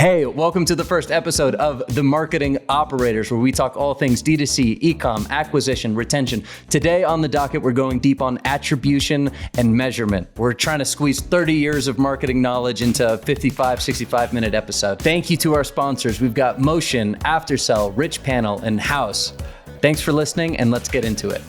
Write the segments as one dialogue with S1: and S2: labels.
S1: Hey, welcome to the first episode of The Marketing Operators, where we talk all things D2C, e-com, acquisition, retention. Today on the docket, we're going deep on attribution and measurement. We're trying to squeeze 30 years of marketing knowledge into a 55, 65-minute episode. Thank you to our sponsors. We've got Motion, Aftersell, Richpanel, and Haus. Thanks for listening, and let's get into it.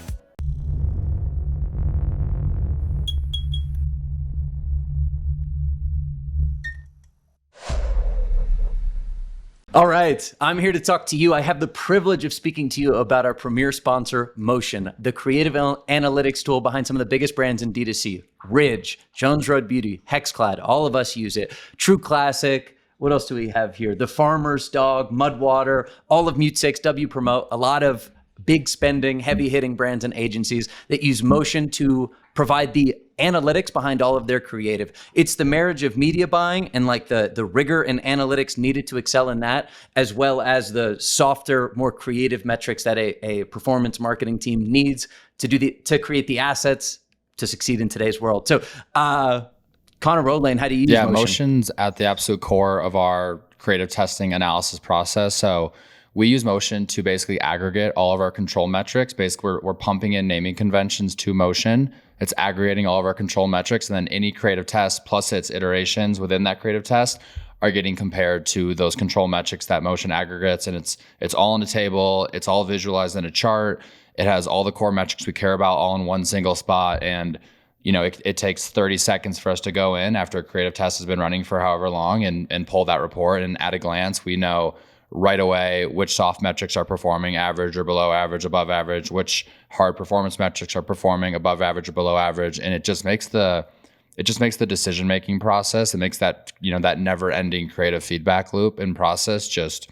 S1: All right, I'm here to talk to you. I have the privilege of speaking to you about our premier sponsor, Motion, the creative analytics tool behind some of the biggest brands in D2C. Ridge, Jones Road Beauty, Hexclad, all of us use it. True Classic, what else do we have here? The Farmer's Dog, Mudwater, all of Mute 6, W Promote, a lot of big spending, heavy hitting brands and agencies that use Motion to provide the analytics behind all of their creative. It's the marriage of media buying and like the rigor and analytics needed to excel in that, as well as the softer, more creative metrics that a performance marketing team needs to create the assets to succeed in today's world. So, Connor Rolane, how do you use Motion?
S2: Motion's at the absolute core of our creative testing analysis process. So we use Motion to basically aggregate all of our control metrics. Basically, we're pumping in naming conventions to Motion. It's aggregating all of our control metrics, and then any creative test plus its iterations within that creative test are getting compared to those control metrics that Motion aggregates, and it's all in a table. It's all visualized in a chart. It has all the core metrics we care about all in one single spot, and it takes 30 seconds for us to go in after a creative test has been running for however long and pull that report, and at a glance, we know right away which soft metrics are performing average or below average, above average, which hard performance metrics are performing above average or below average, and it just makes the decision making process, it makes that that never ending creative feedback loop and process just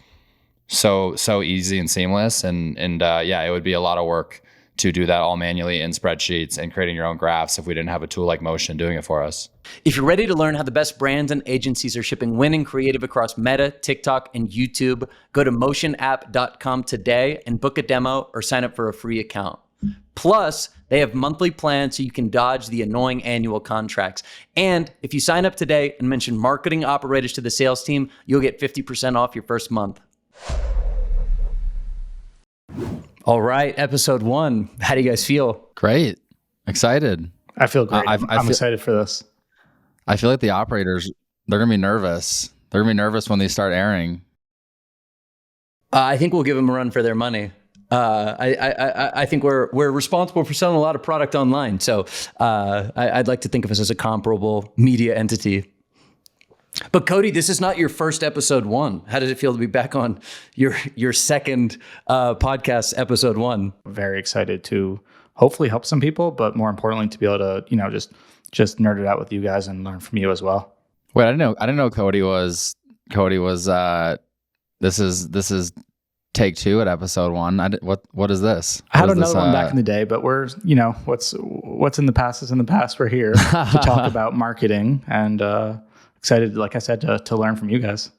S2: so easy and seamless, and it would be a lot of work to do that all manually in spreadsheets and creating your own graphs if we didn't have a tool like Motion doing it for us.
S1: If you're ready to learn how the best brands and agencies are shipping winning creative across Meta, TikTok, and YouTube, go to motionapp.com today and book a demo or sign up for a free account. Plus, they have monthly plans so you can dodge the annoying annual contracts. And if you sign up today and mention marketing operators to the sales team, you'll get 50% off your first month. All right, episode 1. How do you guys feel?
S2: Great. Excited.
S3: I feel great. I'm excited for this.
S2: I feel like the operators, they're going to be nervous. They're going to be nervous when they start airing.
S1: I think we'll give them a run for their money. I think we're responsible for selling a lot of product online. So I'd like to think of us as a comparable media entity. But Cody, this is not your first episode 1. How does it feel to be back on your second podcast, episode 1?
S3: Very excited to hopefully help some people, but more importantly, to be able to just nerd it out with you guys and learn from you as well.
S2: Wait, I didn't know Cody was. This is take 2 at episode 1. What is this?
S3: I had another one back in the day, but we're what's in the past is in the past. We're here to talk about marketing and. Excited, like I said, to learn from you guys.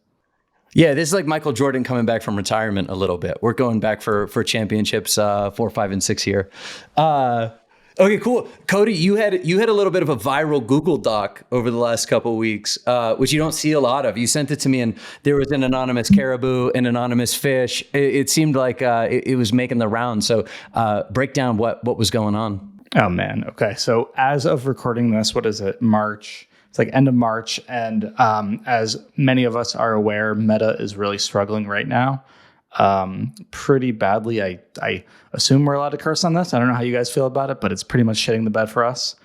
S1: Yeah, this is like Michael Jordan coming back from retirement a little bit. We're going back for championships 4, 5, and 6 here. Okay, cool. Cody, you had a little bit of a viral Google Doc over the last couple of weeks, which you don't see a lot of. You sent it to me, and there was an anonymous caribou, an anonymous fish. It seemed like it was making the round. So break down what was going on.
S3: Oh, man. Okay, so as of recording this, what is it, March? It's like end of March, and as many of us are aware, Meta is really struggling right now, pretty badly. I assume we're allowed to curse on this. I don't know how you guys feel about it, but it's pretty much shitting the bed for us,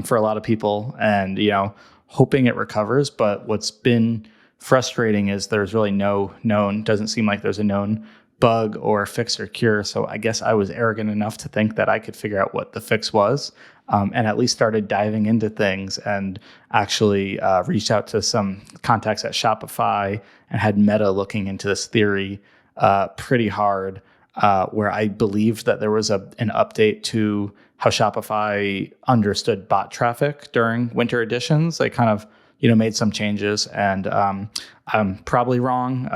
S3: for a lot of people, and hoping it recovers. But what's been frustrating is there's really doesn't seem like there's a known bug or fix or cure. So I guess I was arrogant enough to think that I could figure out what the fix was. And at least started diving into things and actually reached out to some contacts at Shopify and had Meta looking into this theory pretty hard, where I believed that there was an update to how Shopify understood bot traffic during winter editions. They kind of made some changes, and I'm probably wrong.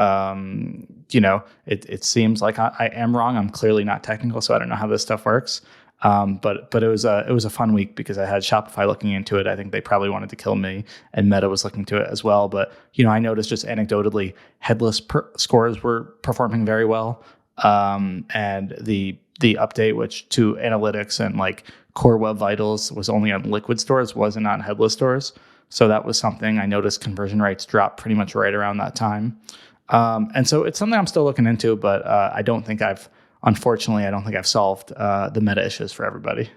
S3: It seems like I am wrong. I'm clearly not technical, so I don't know how this stuff works. But it was a fun week because I had Shopify looking into it. I think they probably wanted to kill me, and Meta was looking to it as well. But I noticed just anecdotally, headless scores were performing very well, and the update, which to analytics and like core web vitals was only on liquid stores, wasn't on headless stores. So that was something I noticed. Conversion rates dropped pretty much right around that time, and so it's something I'm still looking into. But Unfortunately, I don't think I've solved the meta issues for everybody.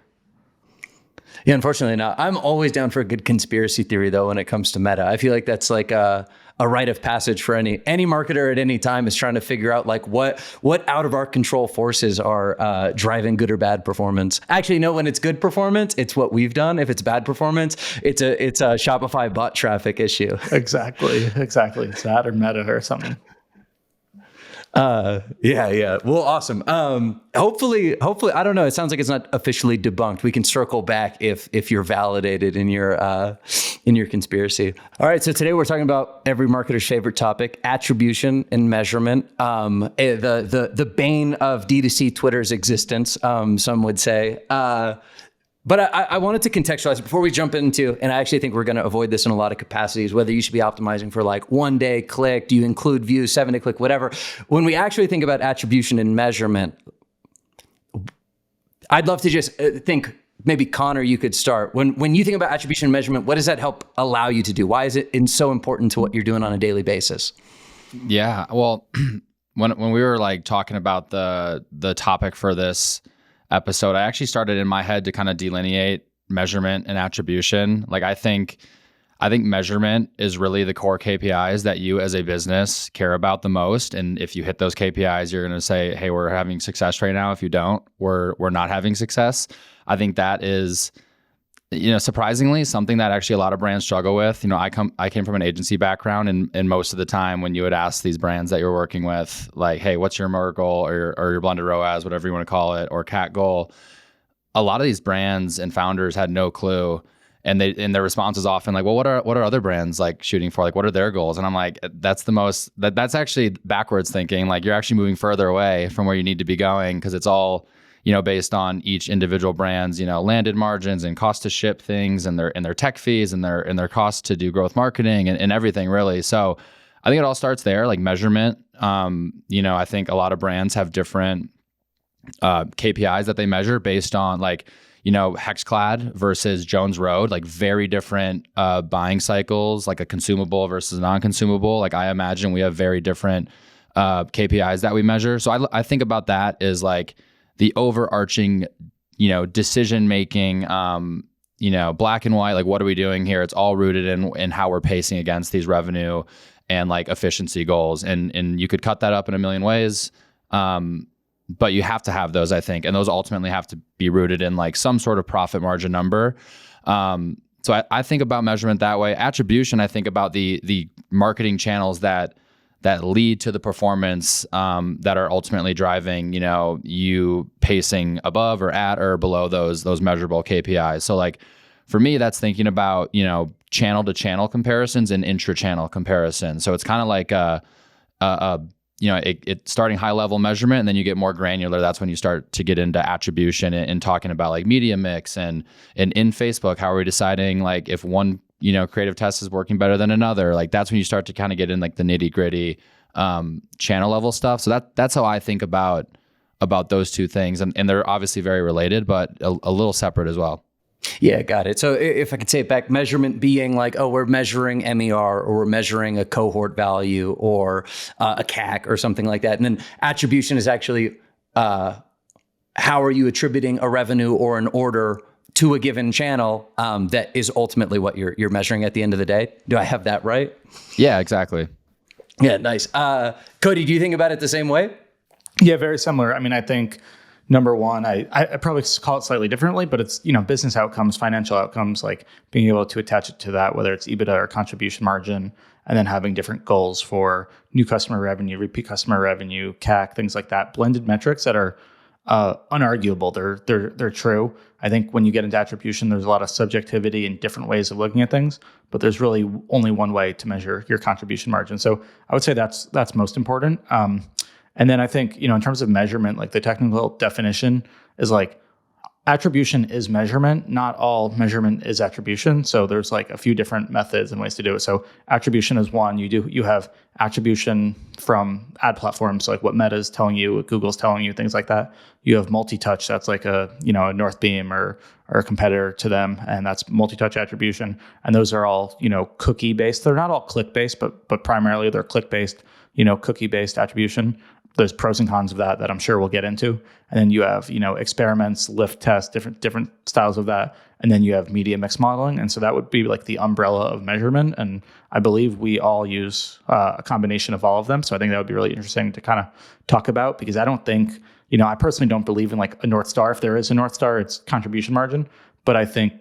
S1: Yeah, unfortunately not. I'm always down for a good conspiracy theory, though, when it comes to meta. I feel like that's like a rite of passage for any marketer at any time is trying to figure out like what out of our control forces are driving good or bad performance. Actually, no, when it's good performance, it's what we've done. If it's bad performance, it's a Shopify bot traffic issue.
S3: Exactly. It's that or meta or something.
S1: Yeah. Well, awesome. Hopefully, I don't know. It sounds like it's not officially debunked. We can circle back if you're validated in your conspiracy. All right. So today we're talking about every marketer's favorite topic, attribution and measurement. The bane of D2C Twitter's existence, some would say. But I wanted to contextualize before we jump into, and I actually think we're going to avoid this in a lot of capacities, whether you should be optimizing for like 1 day click, do you include views, 7 day click, whatever. When we actually think about attribution and measurement, I'd love to just think, maybe Connor, you could start. When you think about attribution and measurement, what does that help allow you to do? Why is it so important to what you're doing on a daily basis?
S2: Yeah, well, when we were like talking about the topic for this episode, I actually started in my head to kind of delineate measurement and attribution. Like I think measurement is really the core KPIs that you as a business care about the most. And if you hit those KPIs, you're going to say, hey, we're having success right now. If you don't, we're not having success. I think that is, surprisingly something that actually a lot of brands struggle with. I came from an agency background, and most of the time when you would ask these brands that you're working with, like, hey, what's your MRR goal or your blended ROAS, whatever you want to call it, or CAC goal, a lot of these brands and founders had no clue. And their response is often like, well, what are other brands like shooting for? Like, what are their goals? And I'm like, that's actually backwards thinking. Like, you're actually moving further away from where you need to be going, because it's all based on each individual brand's, landed margins and cost to ship things and their tech fees and their cost to do growth marketing and everything really. So I think it all starts there, like measurement. I think a lot of brands have different KPIs that they measure based on like, Hexclad versus Jones Road, like very different buying cycles, like a consumable versus non-consumable. Like I imagine we have very different KPIs that we measure. So I think about that as like the overarching, decision making, black and white, like what are we doing here? It's all rooted in how we're pacing against these revenue and like efficiency goals. And you could cut that up in a million ways. But you have to have those, I think, and those ultimately have to be rooted in like some sort of profit margin number. So I think about measurement that way. Attribution, I think about the marketing channels that lead to the performance that are ultimately driving, you pacing above or at or below those measurable KPIs. So like for me, that's thinking about, channel to channel comparisons and intra-channel comparisons. So it's kind of like it's starting high level measurement, and then you get more granular. That's when you start to get into attribution and talking about like media mix and in Facebook, how are we deciding like if one creative test is working better than another? Like that's when you start to kind of get in like the nitty gritty channel level stuff. So that's how I think about those two things, and they're obviously very related, but a little separate as well.
S1: Yeah, got it. So if I could say it back, measurement being like, oh, we're measuring MER or we're measuring a cohort value or a CAC or something like that. And then attribution is actually how are you attributing a revenue or an order to a given channel that is ultimately what you're measuring at the end of the day. Do I have that right?
S2: Yeah, exactly.
S1: Yeah, nice. Cody, do you think about it the same way?
S3: Yeah, very similar. I mean, I think number one, I probably call it slightly differently, but it's, business outcomes, financial outcomes, like being able to attach it to that, whether it's EBITDA or contribution margin, and then having different goals for new customer revenue, repeat customer revenue, CAC, things like that. Blended metrics that are unarguable. They're true. I think when you get into attribution, there's a lot of subjectivity and different ways of looking at things, but there's really only one way to measure your contribution margin. So I would say that's most important. And then I think, in terms of measurement, like the technical definition is like, Attribution is measurement. Not all measurement is attribution. So there's like a few different methods and ways to do it. So attribution is one. You have attribution from ad platforms, so like what Meta is telling you, what Google's telling you, things like that. You have multi-touch. That's like a Northbeam or a competitor to them, and that's multi-touch attribution. And those are all cookie based. They're not all click based, but primarily they're click based. Cookie based attribution. There's pros and cons of that I'm sure we'll get into. And then you have, experiments, lift tests, different styles of that. And then you have media mix modeling. And so that would be like the umbrella of measurement. And I believe we all use a combination of all of them. So I think that would be really interesting to kind of talk about, because I don't think, I personally don't believe in like a North Star. If there is a North Star, it's contribution margin. But I think,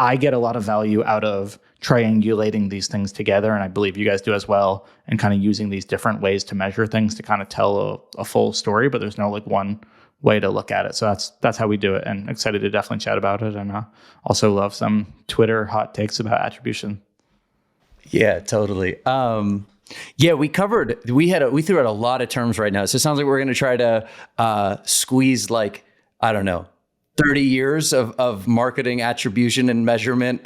S3: I get a lot of value out of triangulating these things together, and I believe you guys do as well, and kind of using these different ways to measure things to kind of tell a full story, but there's no like one way to look at it. So that's how we do it, and excited to definitely chat about it, and also love some Twitter hot takes about attribution.
S1: Yeah, totally. Yeah, we threw out a lot of terms right now. So it sounds like we're going to try to squeeze like, I don't know, 30 years of marketing attribution and measurement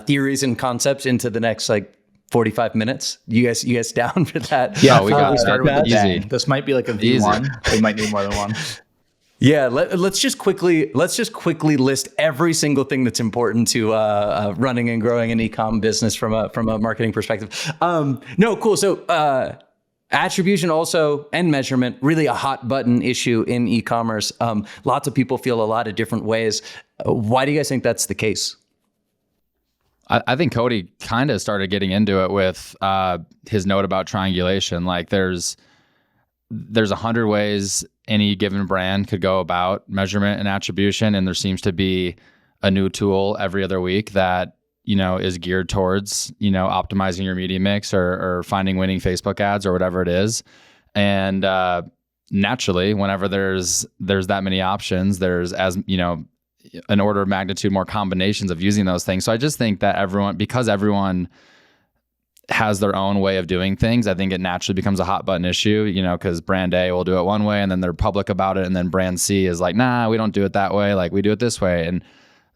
S1: theories and concepts into the next like 45 minutes. You guys down for that?
S3: Yeah,
S2: we got
S3: started with
S2: easy.
S3: easy. This might be like a V1. We might need more than one.
S1: Yeah, let's just quickly list every single thing that's important to running and growing an e-com business from a marketing perspective. No, cool. So attribution also and measurement, really a hot button issue in e-commerce. Lots of people feel a lot of different ways. Why do you guys think that's the case?
S2: I think Cody kind of started getting into it with his note about triangulation. Like there's 100 ways any given brand could go about measurement and attribution, and there seems to be a new tool every other week that is geared towards optimizing your media mix or finding winning Facebook ads or whatever it is. And naturally, whenever there's that many options, there's an order of magnitude more combinations of using those things. So I just think that because everyone has their own way of doing things, I think it naturally becomes a hot button issue, because brand A will do it one way and then they're public about it. And then brand C is like, nah, we don't do it that way. Like we do it this way. And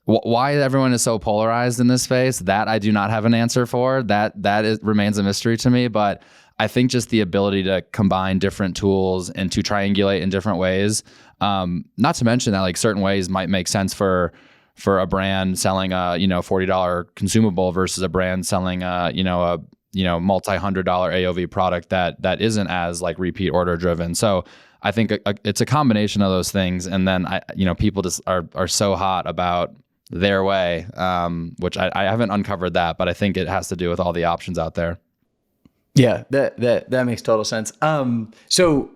S2: why everyone is so polarized in this space, that I do not have an answer for. That remains a mystery to me. But I think just the ability to combine different tools and to triangulate in different ways, not to mention that like certain ways might make sense for a brand selling a $40 consumable versus a brand selling a multi-$100 AOV product that isn't as like repeat order driven. So I think it's a combination of those things. And then people just are so hot about their way, which I haven't uncovered that, but I think it has to do with all the options out there.
S1: Yeah, that makes total sense. So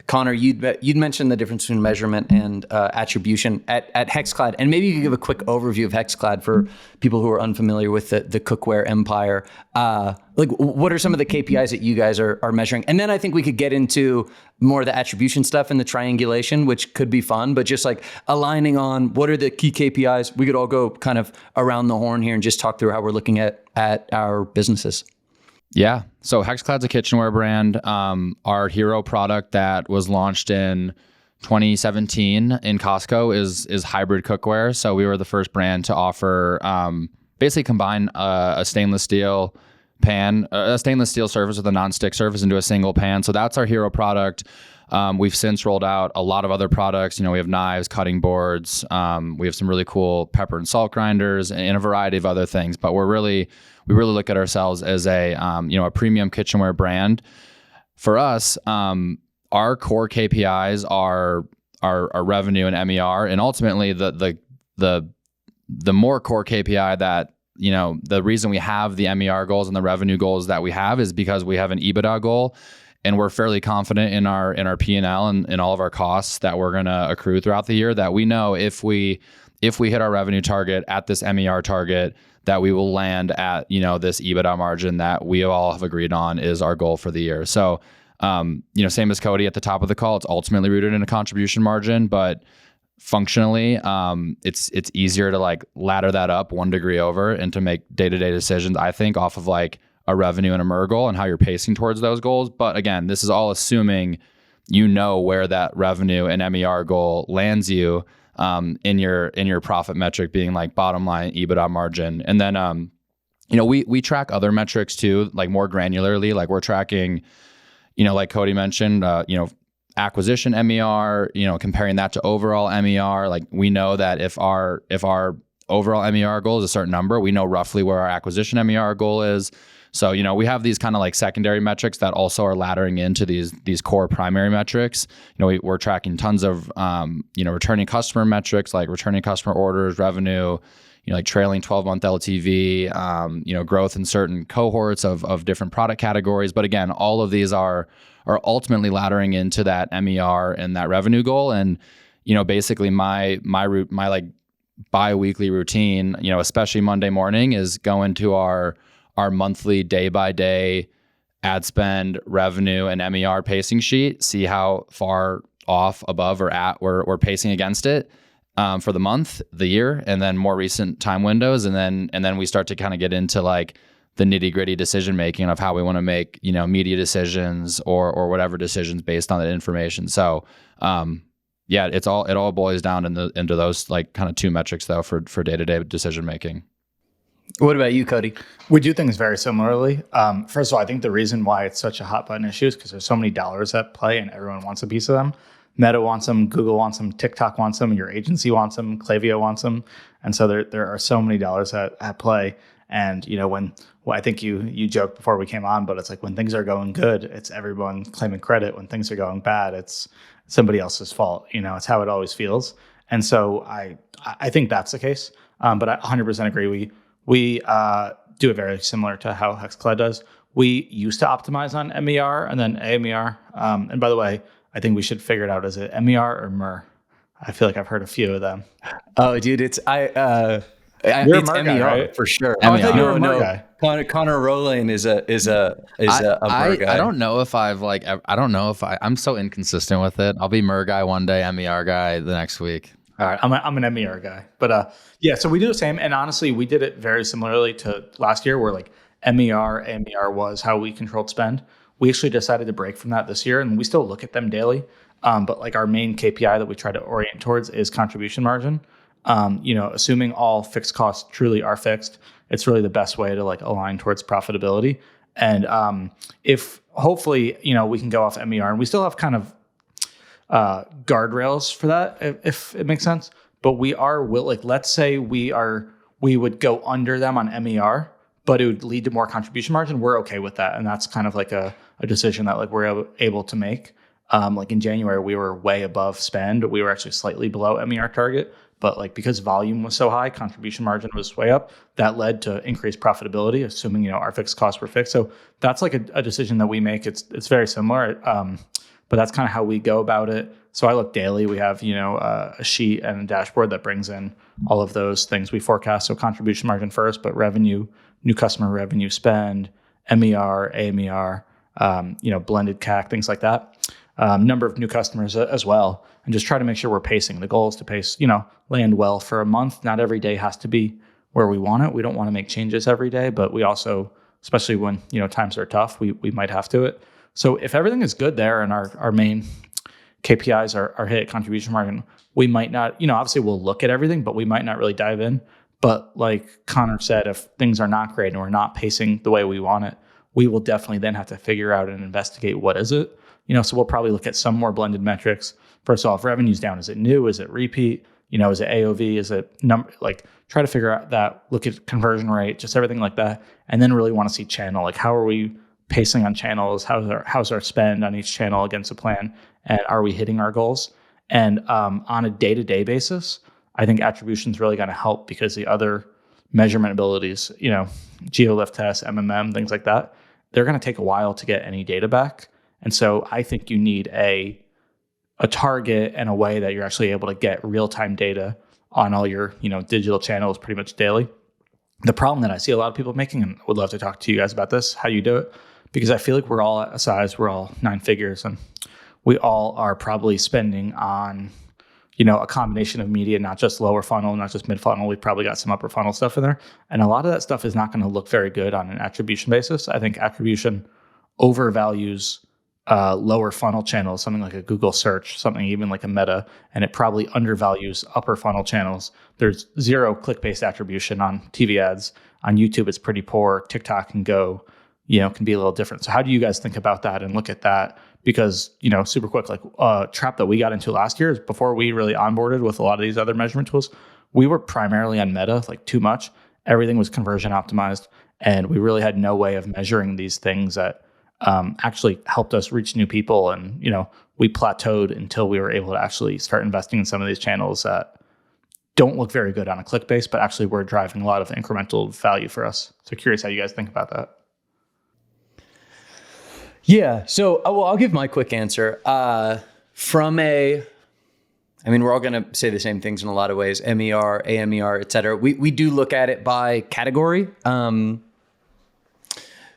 S1: Connor, you'd mentioned the difference between measurement and attribution at HexClad, and maybe you could give a quick overview of HexClad for people who are unfamiliar with the cookware empire. Like, what are some of the KPIs that you guys are measuring? And then I think we could get into more of the attribution stuff and the triangulation, which could be fun, but just like aligning on what are the key KPIs. We could all go kind of around the horn here and just talk through how we're looking at our businesses.
S2: Yeah. So HexClad's a kitchenware brand. Our hero product that was launched in 2017 in Costco is hybrid cookware. So we were the first brand to offer basically combine a stainless steel pan, a stainless steel surface with a non-stick surface into a single pan. So that's our hero product. We've since rolled out a lot of other products. We have knives, cutting boards. We have some really cool pepper and salt grinders and a variety of other things. But we really look at ourselves as a premium kitchenware brand. For us, our core KPIs are revenue and MER, and ultimately the more core KPI that the reason we have the MER goals and the revenue goals that we have is because we have an EBITDA goal. And we're fairly confident in our P&L and in all of our costs that we're going to accrue throughout the year, that we know if we hit our revenue target at this MER target, that we will land at, this EBITDA margin that we all have agreed on is our goal for the year. So, same as Cody at the top of the call, it's ultimately rooted in a contribution margin, but functionally, it's easier to like ladder that up 1 degree over and to make day-to-day decisions, I think, off of like a revenue and a MER goal and how you're pacing towards those goals. But again, this is all assuming you know where that revenue and MER goal lands you in your profit metric being like bottom line EBITDA margin. And then we track other metrics too, like more granularly. Like we're tracking, like Cody mentioned, acquisition MER, comparing that to overall MER. Like we know that if our overall MER goal is a certain number, we know roughly where our acquisition MER goal is. So, we have these kind of like secondary metrics that also are laddering into these core primary metrics. We're tracking tons of, returning customer metrics, like returning customer orders, revenue, like trailing 12-month LTV, growth in certain cohorts of different product categories. But again, all of these are ultimately laddering into that MER and that revenue goal. And, basically my like bi-weekly routine, especially Monday morning, is go into our monthly day-by-day ad spend, revenue, and MER pacing sheet, see how far off, above, or at we're pacing against it for the month, the year, and then more recent time windows. And then we start to kind of get into like the nitty-gritty decision making of how we want to make, media decisions or whatever decisions based on that information. So it all boils down into those like kind of two metrics though for day-to-day decision making.
S1: What about you, Cody?
S3: We do things very similarly. First of all, I think the reason why it's such a hot button issue is because there's so many dollars at play and everyone wants a piece of them. Meta wants them, Google wants them, TikTok wants them, your agency wants them, Klaviyo wants them. And so there are so many dollars at play. And, I think you joked before we came on, but it's like when things are going good, it's everyone claiming credit. When things are going bad, it's somebody else's fault. It's how it always feels. And so I think that's the case. But I 100% agree. We do it very similar to how HexCloud does. We used to optimize on MER and then AMER. And by the way, I think we should figure it out. Is it MER or MER? I feel like I've heard a few of them.
S1: Oh, dude, it's
S3: You're
S1: it's
S3: a MER
S1: MER,
S3: guy, right?
S1: for sure.
S3: Oh, I thought you were a MER guy.
S1: Connor Rowlane is a MER guy.
S2: I don't know if I'm so inconsistent with it. I'll be MER guy one day, MER guy the next week.
S3: All right, I'm an MER guy, but so we do the same. And honestly, we did it very similarly to last year, where like MER, AMER was how we controlled spend. We actually decided to break from that this year, and we still look at them daily. But like our main KPI that we try to orient towards is contribution margin. Assuming all fixed costs truly are fixed, it's really the best way to like align towards profitability. And if hopefully we can go off MER, and we still have kind of guardrails for that, if it makes sense. But let's say we would go under them on MER, but it would lead to more contribution margin. We're okay with that, and that's kind of like a decision that like we're able to make. Like in January, we were way above spend. We were actually slightly below MER target, but like because volume was so high, contribution margin was way up. That led to increased profitability, assuming our fixed costs were fixed. So that's like a decision that we make. It's very similar. But that's kind of how we go about it. So I look daily. We have, a sheet and a dashboard that brings in all of those things we forecast. So contribution margin first, but revenue, new customer revenue, spend, MER, AMER, blended CAC, things like that. Number of new customers as well. And just try to make sure we're pacing. The goal is to pace, land well for a month. Not every day has to be where we want it. We don't want to make changes every day, but we also, especially when, times are tough, we might have to it. So if everything is good there and our main KPIs are hit, contribution margin, we might not, obviously we'll look at everything, but we might not really dive in. But like Connor said, if things are not great and we're not pacing the way we want it, we will definitely then have to figure out and investigate what is it. So we'll probably look at some more blended metrics. First off, revenue's down. Is it new? Is it repeat? Is it AOV? Is it number? Like try to figure out that, look at conversion rate, just everything like that. And then really want to see channel, like how are we pacing on channels? How's our spend on each channel against a plan? And are we hitting our goals? And on a day-to-day basis, I think attribution is really going to help because the other measurement abilities, GeoLift tests, MMM, things like that, they're going to take a while to get any data back. And so I think you need a target and a way that you're actually able to get real-time data on all your, digital channels pretty much daily. The problem that I see a lot of people making, and would love to talk to you guys about this, how you do it, because I feel like we're all at a size, we're all 9 figures, and we all are probably spending on, a combination of media, not just lower funnel, not just mid funnel. We've probably got some upper funnel stuff in there. And a lot of that stuff is not going to look very good on an attribution basis. I think attribution overvalues lower funnel channels, something like a Google search, something even like a Meta, and it probably undervalues upper funnel channels. There's zero click-based attribution on TV ads. On YouTube, it's pretty poor. TikTok can go, can be a little different. So how do you guys think about that and look at that? Because, super quick, like trap that we got into last year is before we really onboarded with a lot of these other measurement tools, we were primarily on Meta, like too much. Everything was conversion optimized, and we really had no way of measuring these things that actually helped us reach new people. And, we plateaued until we were able to actually start investing in some of these channels that don't look very good on a click base, but actually were driving a lot of incremental value for us. So curious how you guys think about that.
S1: Yeah. So, I'll give my quick answer. We're all going to say the same things in a lot of ways, MER, AMER, et cetera. We do look at it by category.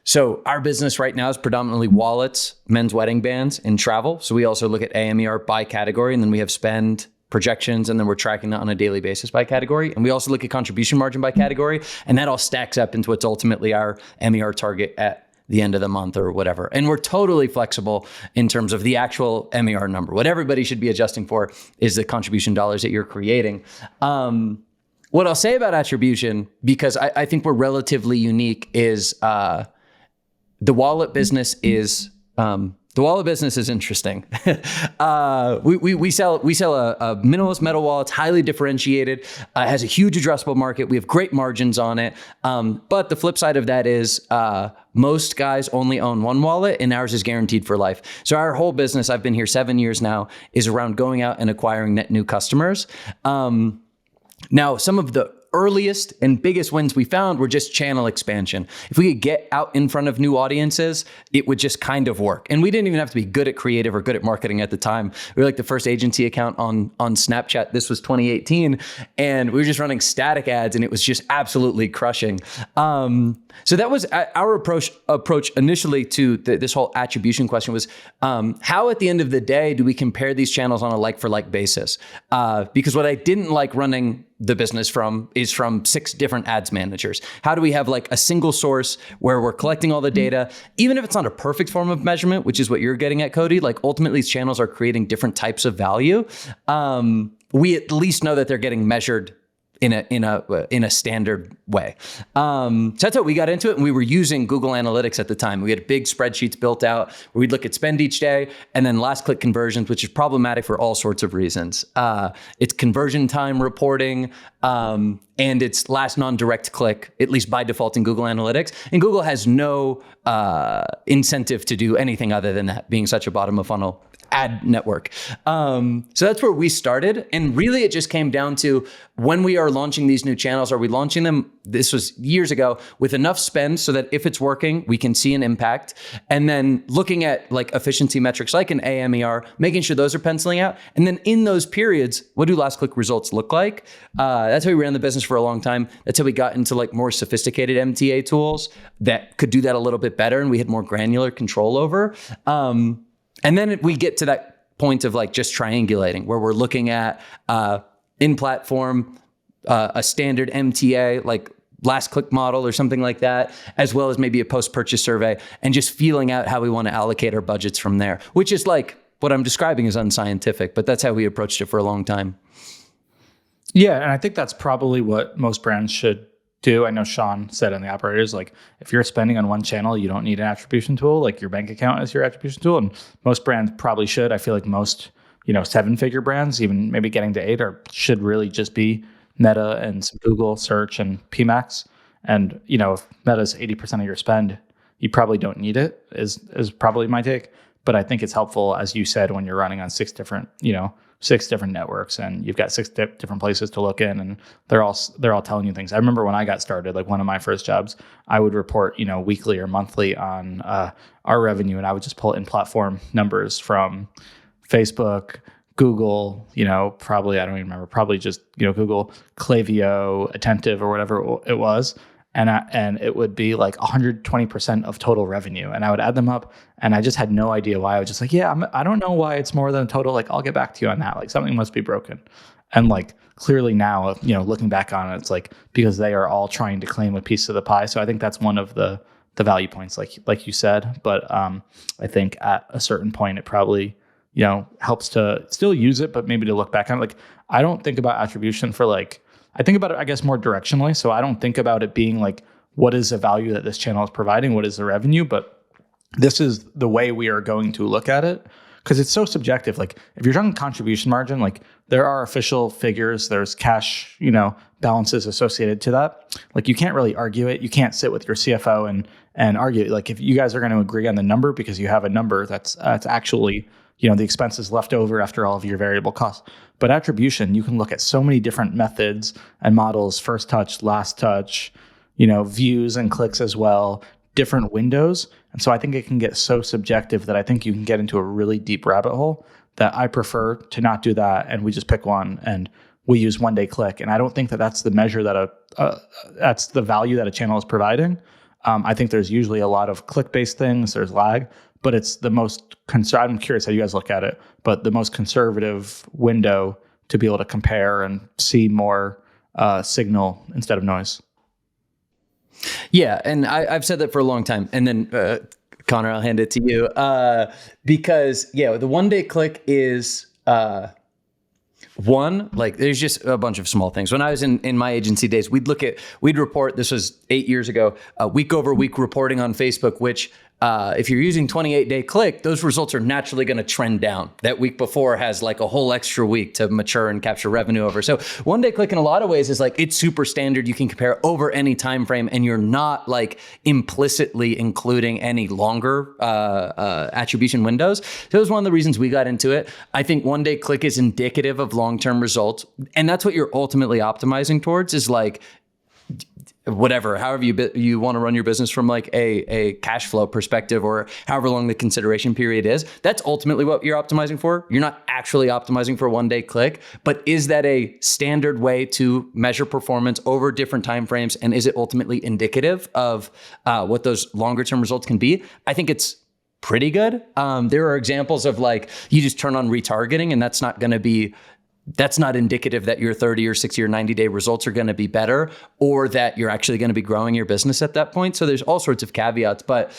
S1: So our business right now is predominantly wallets, men's wedding bands, and travel. So we also look at AMER by category, and then we have spend projections, and then we're tracking that on a daily basis by category. And we also look at contribution margin by category, and that all stacks up into what's ultimately our MER target at the end of the month or whatever. And we're totally flexible in terms of the actual MER number. What everybody should be adjusting for is the contribution dollars that you're creating. What I'll say about attribution, because I think we're relatively unique, is the wallet business is interesting. We sell a minimalist metal wallet. It's highly differentiated. Has a huge addressable market. We have great margins on it. But the flip side of that is most guys only own one wallet, and ours is guaranteed for life. So our whole business, I've been here 7 years now, is around going out and acquiring net new customers. Now, some of the earliest and biggest wins we found were just channel expansion. If we could get out in front of new audiences, it would just kind of work. And we didn't even have to be good at creative or good at marketing at the time. We were like the first agency account on Snapchat. This was 2018. And we were just running static ads, and it was just absolutely crushing. So that was our approach initially to this whole attribution question was, how at the end of the day do we compare these channels on a like-for-like basis? Because what I didn't like running the business is from 6 different ads managers. How do we have like a single source where we're collecting all the data, even if it's not a perfect form of measurement, which is what you're getting at, Cody? Like ultimately these channels are creating different types of value. We at least know that they're getting measured in a standard way. So that's how we got into it. And we were using Google Analytics at the time. We had big spreadsheets built out where we'd look at spend each day and then last click conversions, which is problematic for all sorts of reasons. It's conversion time reporting, and it's last non-direct click, at least by default in Google Analytics. And Google has no incentive to do anything other than that, being such a bottom of funnel ad network. So that's where we started. And really it just came down to when we are launching these new channels, are we launching them, this was years ago, with enough spend so that if it's working, we can see an impact. And then looking at like efficiency metrics like an AMER, making sure those are penciling out. And then in those periods, what do last click results look like? That's how we ran the business for a long time. That's how we got into like more sophisticated MTA tools that could do that a little bit better. And we had more granular control over. And then we get to that point of like just triangulating where we're looking at in platform, a standard MTA, like last click model or something like that, as well as maybe a post-purchase survey, and just feeling out how we want to allocate our budgets from there, which is like what I'm describing is unscientific, but that's how we approached it for a long time.
S3: Yeah. And I think that's probably what most brands should do. I know Sean said in the operators, like if you're spending on one channel, you don't need an attribution tool, like your bank account is your attribution tool. And most brands probably should. I feel like most, 7-figure brands, even maybe getting to 8 should really just be Meta and some Google search and PMAX. And, if Meta's 80% of your spend, you probably don't need it is probably my take. But I think it's helpful, as you said, when you're running on 6 different networks and you've got 6 different places to look in, and they're all telling you things. I remember when I got started, like one of my first jobs, I would report, weekly or monthly on our revenue, and I would just pull in platform numbers from Facebook, Google, probably, I don't even remember, probably just, Google, Klaviyo, Attentive, or whatever it was. And it would be like 120% of total revenue. And I would add them up, and I just had no idea why. I was just like, I don't know why it's more than total. Like, I'll get back to you on that. Like, something must be broken. And like, clearly now, looking back on it, it's like, because they are all trying to claim a piece of the pie. So I think that's one of the the value points, like you said. But I think at a certain point, it probably helps to still use it, but maybe to look back on it. Like, I don't think about attribution for I think about it, I guess, more directionally. So I don't think about it being like, what is the value that this channel is providing? What is the revenue? But this is the way we are going to look at it, because it's so subjective. Like, if you're talking contribution margin, like, there are official figures, there's cash, balances associated to that. Like, you can't really argue it. You can't sit with your CFO and argue it. Like, if you guys are going to agree on the number because you have a number that's actually, the expenses left over after all of your variable costs. But attribution, you can look at so many different methods and models: first touch, last touch, views and clicks as well, different windows. And so I think it can get so subjective that I think you can get into a really deep rabbit hole, that I prefer to not do that. And we just pick one and we use one day click. And I don't think that that's the measure that that's the value that a channel is providing. I think there's usually a lot of click-based things, there's lag, but it's the most I'm curious how you guys look at it, but the most conservative window to be able to compare and see more signal instead of noise.
S1: Yeah, and I've said that for a long time. And then, Connor, I'll hand it to you. Because, the one-day click is... there's just a bunch of small things. When I was in my agency days, we'd report, this was 8 years ago, week over week reporting on Facebook, which if you're using 28-day click, those results are naturally going to trend down. That week before has like a whole extra week to mature and capture revenue over. So one day click in a lot of ways is like, it's super standard. You can compare over any time frame, and you're not like implicitly including any longer attribution windows. So it was one of the reasons we got into it. I think one day click is indicative of long-term results, and that's what you're ultimately optimizing towards, is like, however you want to run your business from like a cash flow perspective, or however long the consideration period is. That's ultimately what you're optimizing for. You're not actually optimizing for one day click, but is that a standard way to measure performance over different time frames? And is it ultimately indicative of what those longer term results can be? I think it's pretty good. There are examples of like, you just turn on retargeting, and that's not indicative that your 30 or 60 or 90-day results are going to be better, or that you're actually going to be growing your business at that point. So there's all sorts of caveats. But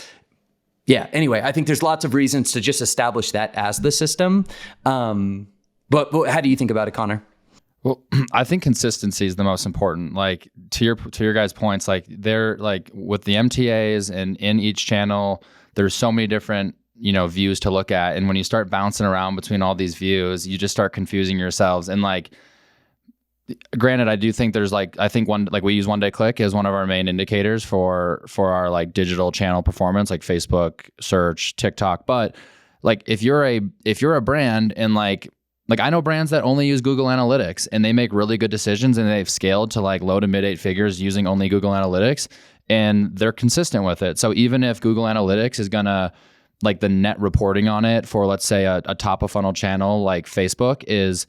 S1: yeah, anyway, I think there's lots of reasons to just establish that as the system. But how do you think about it, Connor?
S2: Well, I think consistency is the most important. Like, to your guys' points, like, they're like with the MTAs and in each channel, there's so many different views to look at. And when you start bouncing around between all these views, you just start confusing yourselves. And like, granted, I do think there's we use one day click as one of our main indicators for our like digital channel performance, like Facebook, search, TikTok. But like, if you're a brand, and like I know brands that only use Google Analytics, and they make really good decisions, and they've scaled to like low to mid 8 figures using only Google Analytics, and they're consistent with it. So even if Google Analytics is gonna, like, the net reporting on it for, let's say, a top of funnel channel like Facebook is,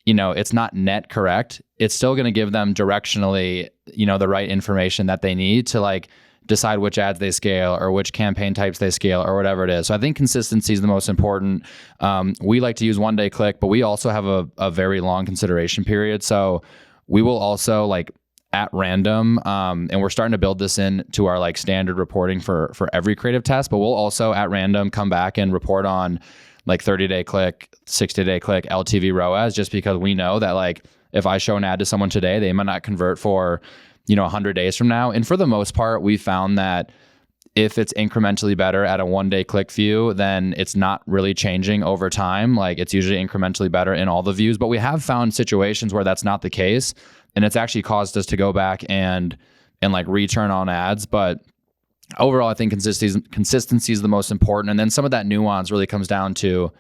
S2: it's not net correct, it's still going to give them directionally, the right information that they need to like decide which ads they scale or which campaign types they scale or whatever it is. So I think consistency is the most important. We like to use one day click, but we also have a very long consideration period. So we will also like at random, and we're starting to build this into our like standard reporting for every creative test, but we'll also at random come back and report on like 30-day click, 60-day click, LTV, ROAS, just because we know that like, if I show an ad to someone today, they might not convert for 100 days from now. And for the most part, we found that if it's incrementally better at a one-day click view, then it's not really changing over time. Like, it's usually incrementally better in all the views, but we have found situations where that's not the case, and it's actually caused us to go back and like return on ads. But overall, I think consistency is the most important. And then some of that nuance really comes down to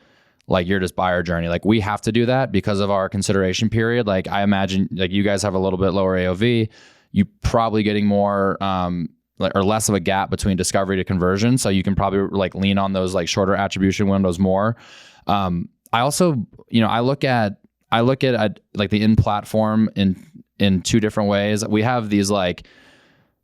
S2: like your just buyer journey. Like, we have to do that because of our consideration period. Like, I imagine like you guys have a little bit lower AOV, you probably getting more or less of a gap between discovery to conversion. So you can probably like lean on those like shorter attribution windows more. I also, I look at like the in-platform in two different ways. We have these like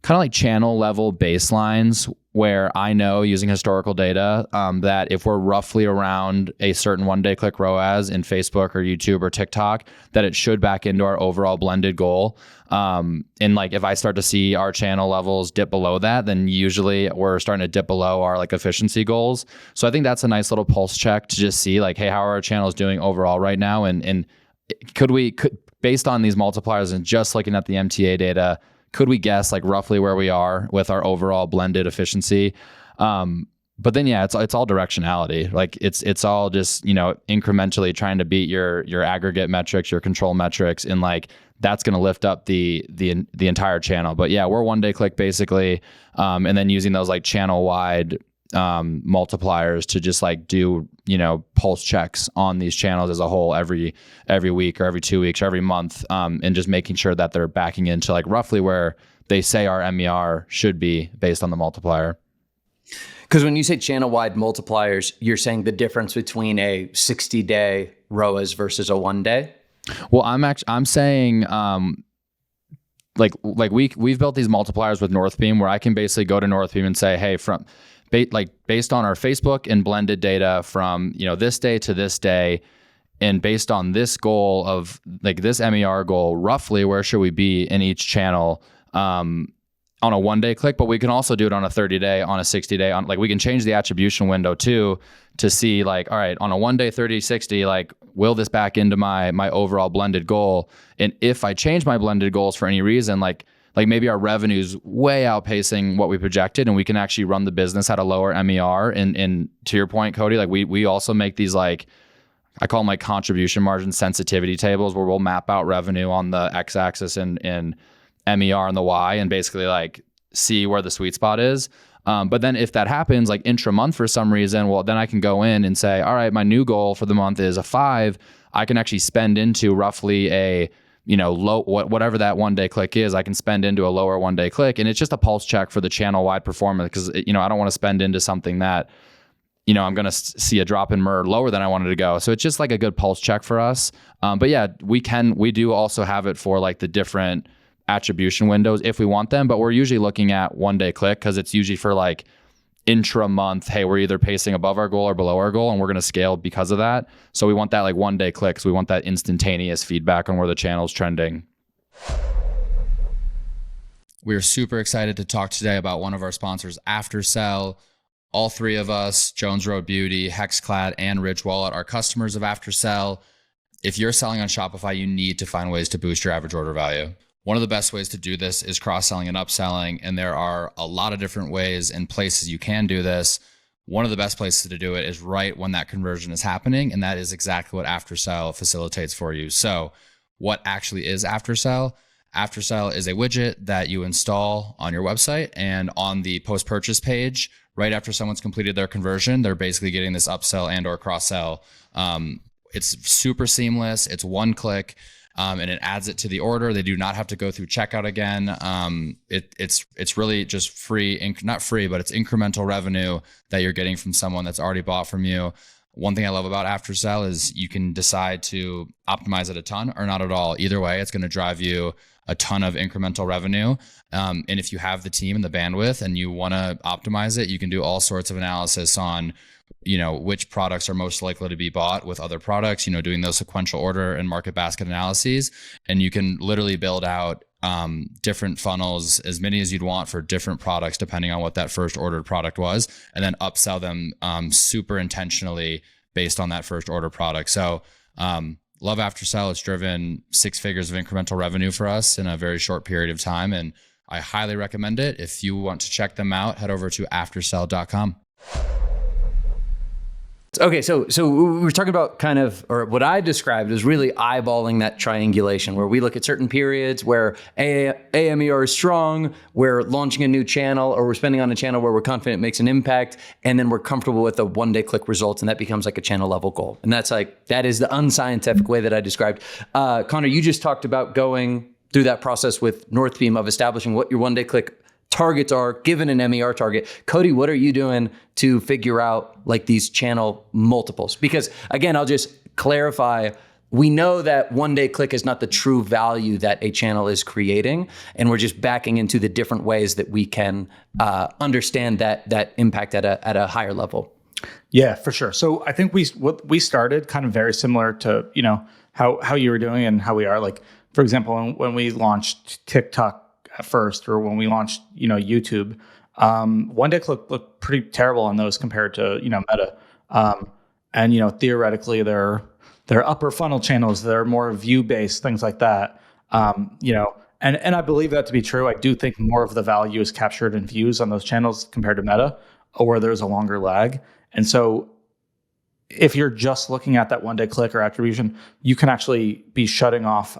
S2: kind of like channel level baselines where I know using historical data that if we're roughly around a certain 1-day click ROAS in Facebook or YouTube or TikTok, that it should back into our overall blended goal. And like if I start to see our channel levels dip below that, then usually we're starting to dip below our like efficiency goals. So I think that's a nice little pulse check to just see like, hey, how are our channels doing overall right now? And could based on these multipliers and just looking at the MTA data, could we guess like roughly where we are with our overall blended efficiency? But then, yeah, it's all directionality. Like it's all just, incrementally trying to beat your aggregate metrics, your control metrics, and like that's going to lift up the entire channel. But yeah, we're 1-day click basically. And then using those like channel wide multipliers to just like do, pulse checks on these channels as a whole every week or every 2 weeks or every month. And just making sure that they're backing into like roughly where they say our MER should be based on the multiplier.
S1: Because when you say channel-wide multipliers, you're saying the difference between a 60-day ROAS versus a 1-day?
S2: Well, I'm saying like we've built these multipliers with Northbeam where I can basically go to Northbeam and say, hey, based on our Facebook and blended data from this day to this day, and based on this goal of like this MER goal, roughly where should we be in each channel? On a 1-day click, but we can also do it on a 30-day, on a 60-day, on like we can change the attribution window too to see like, all right, on a 1-day, 30, 60, like will this back into my overall blended goal? And if I change my blended goals for any reason, like maybe our revenue's way outpacing what we projected and we can actually run the business at a lower MER. And to your point, Cody, like we also make these like, I call them like contribution margin sensitivity tables where we'll map out revenue on the x-axis and MER on the Y and basically like see where the sweet spot is. But then if that happens like intra-month for some reason, well, then I can go in and say, all right, my new goal for the month is a 5. I can actually spend into roughly a, low, whatever that 1-day click is, I can spend into a lower 1-day click. And it's just a pulse check for the channel wide performance because, I don't want to spend into something that, I'm going to see a drop in MER lower than I wanted to go. So it's just like a good pulse check for us. But yeah, we do also have it for like the different attribution windows if we want them, but we're usually looking at 1-day click because it's usually for like intra-month, hey, we're either pacing above our goal or below our goal and we're going to scale because of that. So we want that like 1-day click. So we want that instantaneous feedback on where the channel's trending. We're super excited to talk today about one of our sponsors, Aftersell. All three of us, Jones Road Beauty, Hexclad, and Ridge Wallet, are customers of Aftersell. If you're selling on Shopify, you need to find ways to boost your average order value. One of the best ways to do this is cross-selling and upselling, and there are a lot of different ways and places you can do this. One of the best places to do it is right when that conversion is happening, and that is exactly what Aftersell facilitates for you. So what actually is Aftersell? Aftersell is a widget that you install on your website, and on the post-purchase page, right after someone's completed their conversion, they're basically getting this upsell and or cross-sell. It's super seamless. It's one click. And it adds it to the order. They do not have to go through checkout again. It's really just free, not free, but it's incremental revenue that you're getting from someone that's already bought from you. One thing I love about Aftersell is you can decide to optimize it a ton or not at all. Either way, it's going to drive you a ton of incremental revenue. And if you have the team and the bandwidth and you want to optimize it, you can do all sorts of analysis on which products are most likely to be bought with other products, doing those sequential order and market basket analyses. And you can literally build out different funnels, as many as you'd want for different products, depending on what that first ordered product was, and then upsell them super intentionally based on that first order product. So love Aftersell. It's driven 6 figures of incremental revenue for us in a very short period of time. And I highly recommend it. If you want to check them out, head over to aftersell.com.
S1: Okay, so we were talking about kind of, or what I described as really eyeballing that triangulation, where we look at certain periods where AMER is strong, we're launching a new channel, or we're spending on a channel where we're confident it makes an impact, and then we're comfortable with the 1-day click results, and that becomes like a channel level goal. And that is the unscientific way that I described. Connor, you just talked about going through that process with Northbeam of establishing what your 1-day click targets are given an MER target. Cody, what are you doing to figure out like these channel multiples? Because again, I'll just clarify, we know that one day click is not the true value that a channel is creating, and we're just backing into the different ways that we can understand that impact at a higher level.
S3: Yeah, for sure. So I think we started kind of very similar to, you know, how you were doing and how we are. Like, for example, when we launched TikTok at first, or when we launched, you know, YouTube, one day click looked pretty terrible on those compared to, you know, Meta. And, you know, theoretically they're upper funnel channels, they're more view based, things like that. You know, and I believe that to be true. I do think more of the value is captured in views on those channels compared to Meta, or there's a longer lag. And so if you're just looking at that one day click or attribution, you can actually be shutting off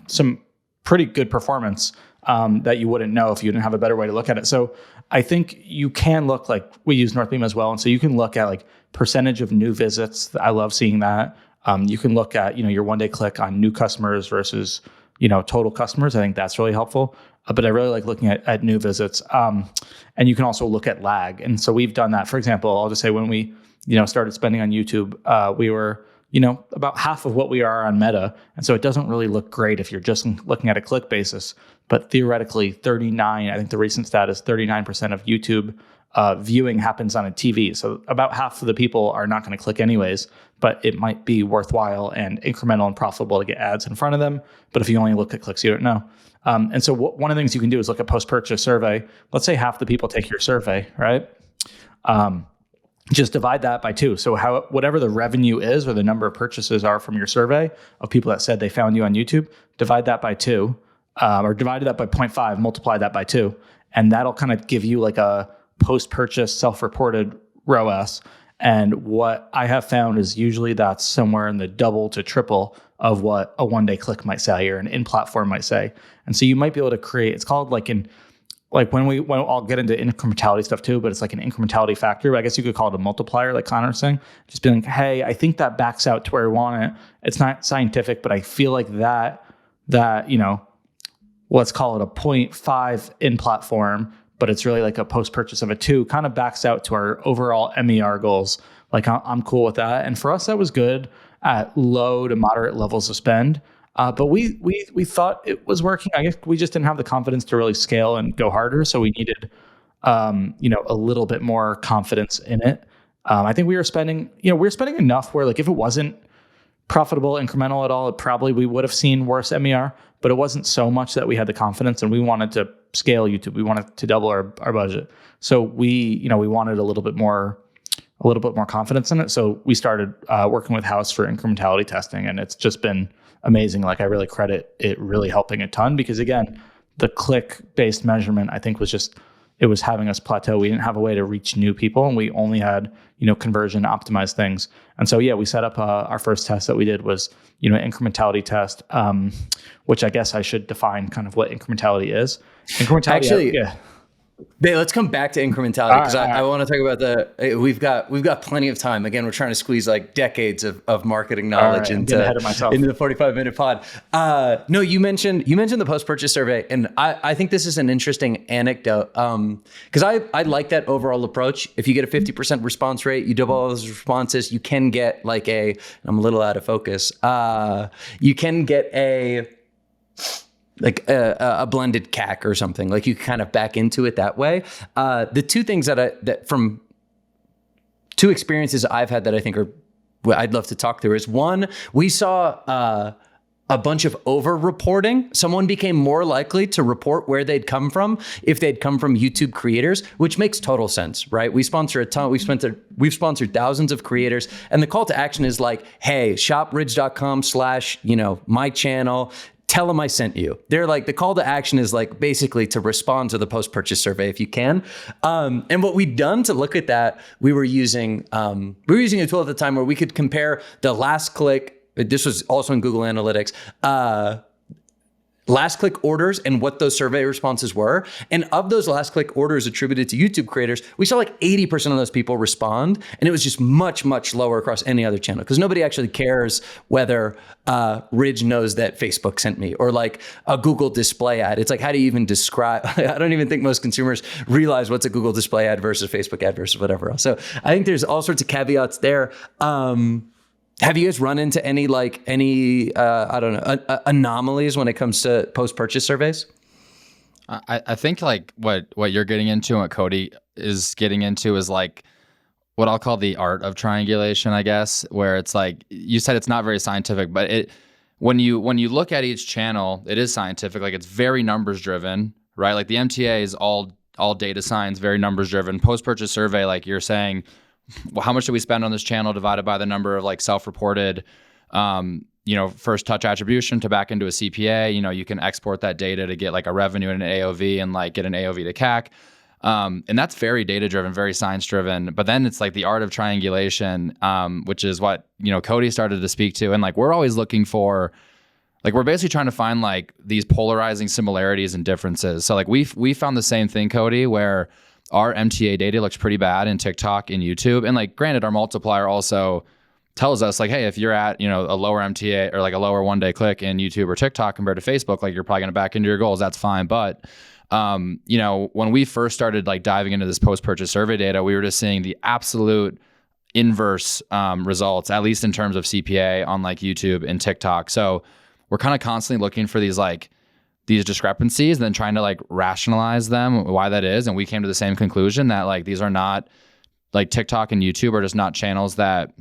S3: some pretty good performance that you wouldn't know if you didn't have a better way to look at it. So I think you can look, like we use Northbeam as well. And so you can look at like percentage of new visits. I love seeing that. You can look at, you know, your one day click on new customers versus, you know, total customers. I think that's really helpful. But I really like looking at new visits. And you can also look at lag. And so we've done that. For example, I'll just say when we, you know, started spending on YouTube, we were, you know, about half of what we are on Meta. And so it doesn't really look great if you're just looking at a click basis. But theoretically, I think the recent stat is 39% of YouTube viewing happens on a TV. So about half of the people are not going to click anyways, but it might be worthwhile and incremental and profitable to get ads in front of them. But if you only look at clicks, you don't know. And so one of the things you can do is look at post-purchase survey. Let's say half the people take your survey, right? Just divide that by 2. So whatever the revenue is, or the number of purchases are from your survey of people that said they found you on YouTube, divide that by 2, or divide that by 0.5, multiply that by 2. And that'll kind of give you like a post-purchase self-reported ROAS. And what I have found is usually that's somewhere in the double to triple of what a one day click might say, or an in-platform might say. And so you might be able to create, it's called like when I'll get into incrementality stuff too, but it's like an incrementality factor. I guess you could call it a multiplier, like Connor's saying. Just being like, hey, I think that backs out to where we want it. It's not scientific, but I feel like that, you know, let's call it a 0.5 in platform, but it's really like a post-purchase of a 2, kind of backs out to our overall MER goals. Like I'm cool with that. And for us, that was good at low to moderate levels of spend. But we thought it was working. I guess we just didn't have the confidence to really scale and go harder. So we needed, you know, a little bit more confidence in it. I think we were spending enough where like if it wasn't profitable, incremental at all, we would have seen worse MER, but it wasn't so much that we had the confidence, and we wanted to scale YouTube. We wanted to double our budget. So we wanted a little bit more confidence in it. So we started working with Haus for incrementality testing, and it's just been amazing. Like I really credit it really helping a ton, because again, the click-based measurement, I think it was having us plateau. We didn't have a way to reach new people, and we only had, you know, conversion optimized things. And so, yeah, we set up our first test that we did was, you know, incrementality test, which I guess I should define kind of what incrementality is. Incrementality,
S1: actually,
S3: yeah.
S1: Babe, let's come back to incrementality, because I want to talk about we've got plenty of time. Again, we're trying to squeeze like decades of marketing knowledge into the 45-minute pod. No, you mentioned the post-purchase survey, and I think this is an interesting anecdote, because I like that overall approach. If you get a 50% response rate, you double all those responses, you can get like I'm a little out of focus. You can get a blended CAC or something. Like you kind of back into it that way. The two things that from two experiences I've had that I think I'd love to talk through is, one, we saw a bunch of over-reporting. Someone became more likely to report where they'd come from if they'd come from YouTube creators, which makes total sense, right? We sponsor a ton. We've sponsored thousands of creators, and the call to action is like, hey, shopridge.com/my channel. Tell them I sent you. They're like, the call to action is like basically to respond to the post-purchase survey if you can. And what we'd done to look at that, we were using a tool at the time where we could compare the last click. This was also in Google Analytics. Last click orders and what those survey responses were. And of those last click orders attributed to YouTube creators, we saw like 80% of those people respond. And it was just much, much lower across any other channel, because nobody actually cares whether Ridge knows that Facebook sent me, or like a Google display ad. It's like, how do you even describe? I don't even think most consumers realize what's a Google display ad versus Facebook ad versus whatever else. So I think there's all sorts of caveats there. Have you guys run into any I don't know, anomalies when it comes to post-purchase surveys?
S2: I think like what you're getting into and what Cody is getting into is like what I'll call the art of triangulation, I guess, where it's like you said it's not very scientific, but when you look at each channel, it is scientific. Like it's very numbers driven, right? Like the MTA is all data science, very numbers driven. Post-purchase survey, like you're saying, well, how much did we spend on this channel divided by the number of like self-reported, first touch attribution to back into a CPA. You can export that data to get like a revenue and an AOV and like get an AOV to CAC. And that's very data driven, very science driven. But then it's like the art of triangulation, which is what, Cody started to speak to. And like, we're always looking for, like, we're basically trying to find like these polarizing similarities and differences. So like we found the same thing, Cody, where our MTA data looks pretty bad in TikTok and YouTube. And like, granted, our multiplier also tells us like, hey, if you're at, a lower MTA or like a lower 1-day click in YouTube or TikTok compared to Facebook, like you're probably going to back into your goals. That's fine. But, when we first started like diving into this post-purchase survey data, we were just seeing the absolute inverse results, at least in terms of CPA on like YouTube and TikTok. So we're kind of constantly looking for these discrepancies and then trying to like rationalize them, why that is. And we came to the same conclusion that like these are not like TikTok and YouTube are just not channels that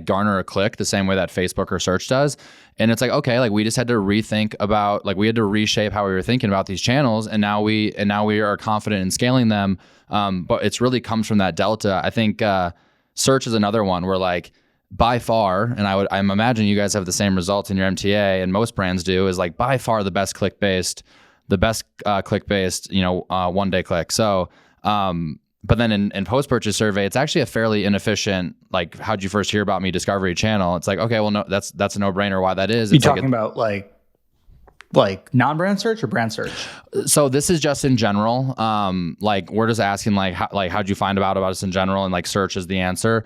S2: garner a click the same way that Facebook or search does. And it's like, okay, like we just had to rethink about, like we had to reshape how we were thinking about these channels. And now we are confident in scaling them. But it's really comes from that delta. I think search is another one where like by far, and I'm imagine you guys have the same results in your MTA and most brands do, is like by far the best click-based, 1-day click. So, but then in post-purchase survey, it's actually a fairly inefficient, like, how'd you first hear about me discovery channel? It's like, okay, well, no, that's a no-brainer why that is.
S3: You're talking about like non-brand search or brand search?
S2: So this is just in general. Like we're just asking how'd you find about us in general, and like search is the answer.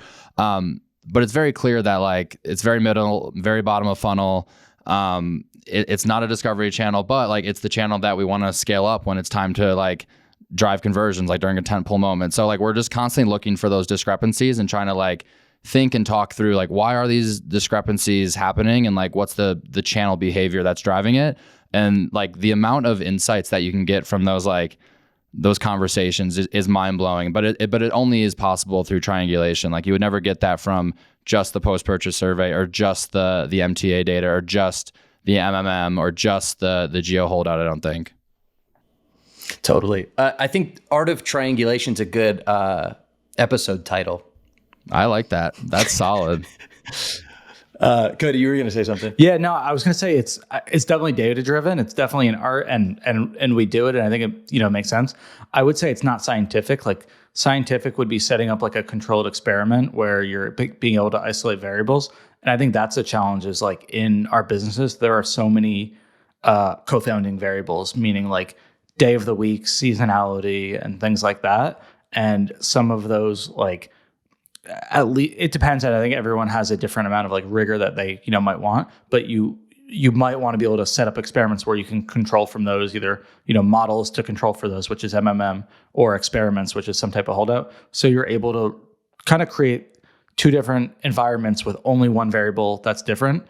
S2: But it's very clear that like it's very middle, very bottom of funnel. It's not a discovery channel, but like it's the channel that we want to scale up when it's time to like drive conversions, like during a tentpole moment. So like we're just constantly looking for those discrepancies and trying to like think and talk through like why are these discrepancies happening and like what's the channel behavior that's driving it. And like the amount of insights that you can get from those conversations is mind blowing, but it only is possible through triangulation. Like you would never get that from just the post-purchase survey or just the MTA data or just the MMM or just the geo holdout, I don't think.
S1: Totally. I think Art of Triangulation is a good episode title.
S2: I like that. That's solid.
S1: Cody, you were going to say something?
S3: Yeah, no, I was going to say it's definitely data driven. It's definitely an art, and we do it, and I think it makes sense. I would say it's not scientific. Like scientific would be setting up like a controlled experiment where you're being able to isolate variables, and I think that's a challenge. Is like in our businesses there are so many co-founding variables, meaning like day of the week, seasonality, and things like that. And some of those like, at least it depends. I think everyone has a different amount of like rigor that they might want, but you might want to be able to set up experiments where you can control from those, either models to control for those, which is MMM, or experiments, which is some type of holdout. So you're able to kind of create two different environments with only one variable that's different,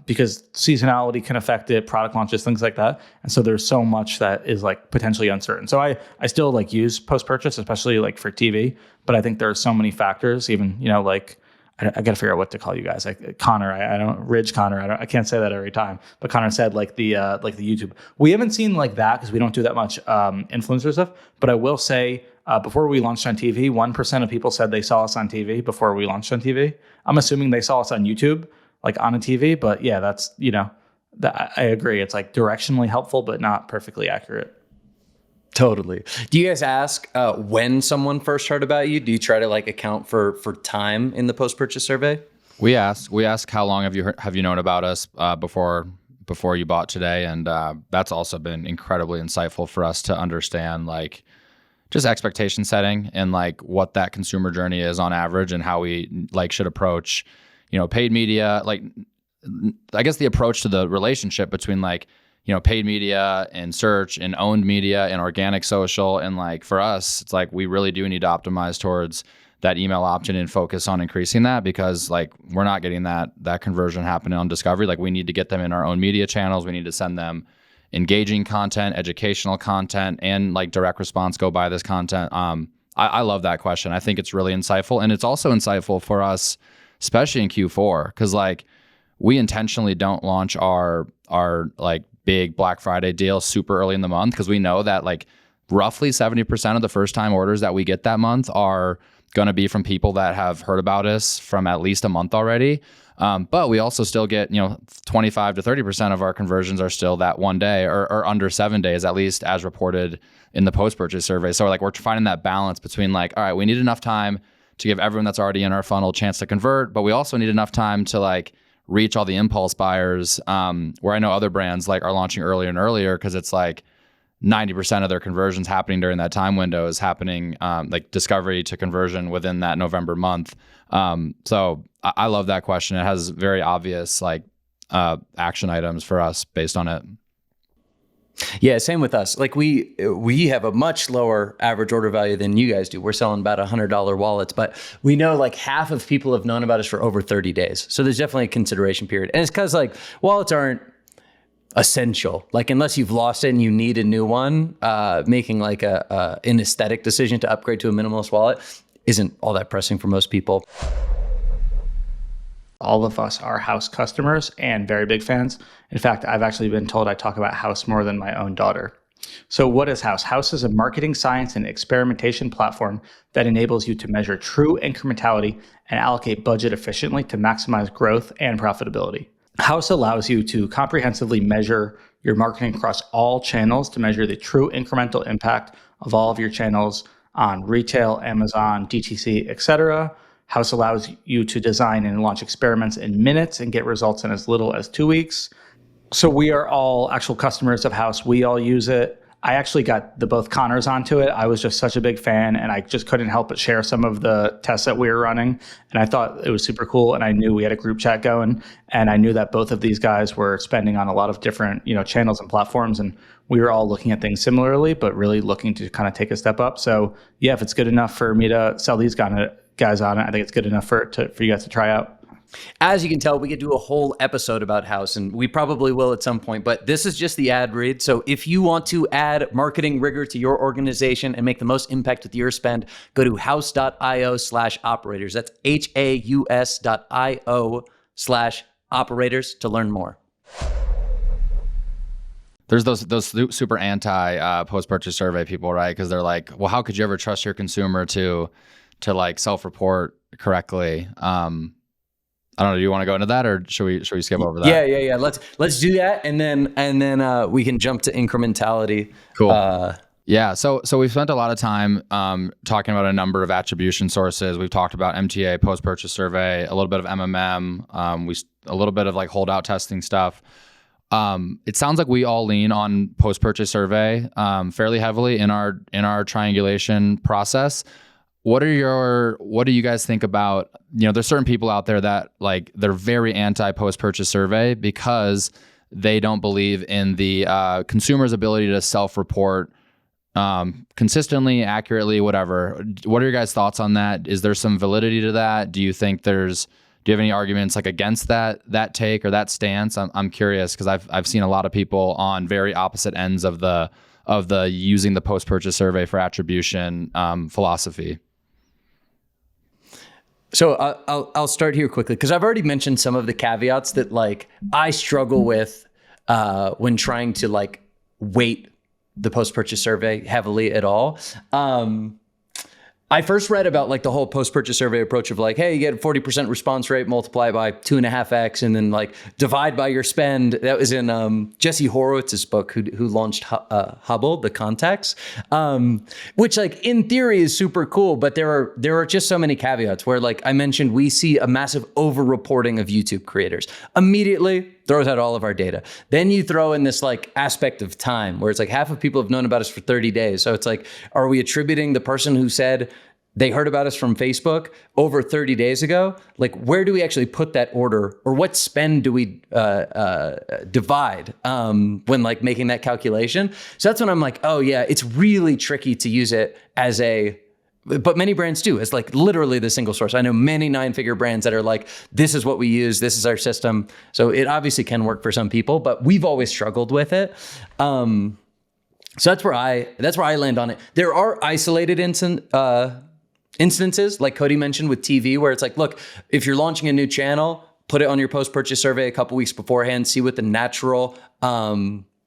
S3: because seasonality can affect it, product launches, things like that. And so there's so much that is like potentially uncertain. So I still like use post-purchase, especially like for TV, but I think there are so many factors, even, like I got to figure out what to call you guys. Like Connor, I can't say that every time, but Connor said like the YouTube. We haven't seen like that because we don't do that much influencer stuff, but I will say before we launched on TV, 1% of people said they saw us on TV before we launched on TV. I'm assuming they saw us on YouTube, like on a TV, but yeah, that's, that I agree. It's like directionally helpful, but not perfectly accurate.
S1: Totally. Do you guys ask when someone first heard about you? Do you try to like account for time in the post-purchase survey?
S2: We ask how long have you known about us before you bought today, and that's also been incredibly insightful for us to understand like just expectation setting and like what that consumer journey is on average and how we like should approach paid media. Like I guess the approach to the relationship between like paid media and search and owned media and organic social. And like for us, it's like we really do need to optimize towards that email opt-in and focus on increasing that, because like we're not getting that conversion happening on discovery. Like we need to get them in our own media channels. We need to send them engaging content, educational content, and like direct response, go buy this content. I love that question. I think it's really insightful. And it's also insightful for us, especially in Q4, because like we intentionally don't launch our like big Black Friday deal super early in the month, because we know that like roughly 70% of the first time orders that we get that month are going to be from people that have heard about us from at least a month already. But we also still get, 25 to 30% of our conversions are still that one day or under 7 days, at least as reported in the post-purchase survey. So like we're finding that balance between like, all right, we need enough time to give everyone that's already in our funnel a chance to convert, but we also need enough time to like reach all the impulse buyers, where I know other brands like are launching earlier and earlier, because it's like 90% of their conversions happening during that time window is happening like discovery to conversion within that November month. So I love that question. It has very obvious like action items for us based on it.
S1: Yeah, same with us. Like we have a much lower average order value than you guys do. We're selling about $100 wallets, but we know like half of people have known about us for over 30 days. So there's definitely a consideration period. And it's because like wallets aren't essential. Like unless you've lost it and you need a new one, making like an aesthetic decision to upgrade to a minimalist wallet isn't all that pressing for most people.
S3: All of us are Haus customers and very big fans. In fact, I've actually been told I talk about Haus more than my own daughter. So what is Haus? Haus is a marketing science and experimentation platform that enables you to measure true incrementality and allocate budget efficiently to maximize growth and profitability. Haus allows you to comprehensively measure your marketing across all channels to measure the true incremental impact of all of your channels on retail, Amazon, DTC, etc. Haus allows you to design and launch experiments in minutes and get results in as little as 2 weeks. So we are all actual customers of Haus. We all use it. I actually got both Connors onto it. I was just such a big fan, and I just couldn't help but share some of the tests that we were running. And I thought it was super cool. And I knew we had a group chat going, and I knew that both of these guys were spending on a lot of different, channels and platforms. And we were all looking at things similarly, but really looking to kind of take a step up. So yeah, if it's good enough for me to sell these guys on it, I think it's good enough for you guys to try out.
S1: As you can tell, we could do a whole episode about Haus, and we probably will at some point, but this is just the ad read. So if you want to add marketing rigor to your organization and make the most impact with your spend, go to haus.io/operators. That's HAUS.io/operators to learn more.
S2: There's those super anti post-purchase survey people, right? Because they're like, well, how could you ever trust your consumer to like self-report correctly? I don't know. Do you want to go into that, or should we skip over that?
S1: Yeah. Let's do that, and then we can jump to incrementality.
S2: Cool. Yeah. So we've spent a lot of time talking about a number of attribution sources. We've talked about MTA, post-purchase survey, a little bit of MMM, a little bit of like holdout testing stuff. It sounds like we all lean on post-purchase survey fairly heavily in our triangulation process. What do you guys think about, there's certain people out there that like they're very anti post-purchase survey because they don't believe in the consumer's ability to self-report consistently, accurately, whatever. What are your guys' thoughts on that? Is there some validity to that? Do you have any arguments like against that take or that stance? I'm curious because I've seen a lot of people on very opposite ends of the using the post-purchase survey for attribution philosophy.
S1: So I'll start here quickly because I've already mentioned some of the caveats that like I struggle with when trying to like weight the post-purchase survey heavily at all. I first read about like the whole post-purchase survey approach of like, hey, you get a 40% response rate, multiply by 2.5x, and then like divide by your spend. That was in Jesse Horowitz's book, who launched Hubble, the Contacts, which like in theory is super cool, but there are just so many caveats where like I mentioned, we see a massive over-reporting of YouTube creators. Immediately throws out all of our data. Then you throw in this like aspect of time where it's like half of people have known about us for 30 days. So it's like, are we attributing the person who said they heard about us from Facebook over 30 days ago. Like, where do we actually put that order, or what spend do we divide when like making that calculation? So that's when I'm like, oh yeah, it's really tricky to use it as but many brands do. It's like literally the single source. I know many 9-figure brands that are like, this is what we use. This is our system. So it obviously can work for some people, but we've always struggled with it. So that's where I land on it. There are isolated instances, like Cody mentioned with TV, where it's like, look, if you're launching a new channel, put it on your post-purchase survey a couple weeks beforehand, see what the natural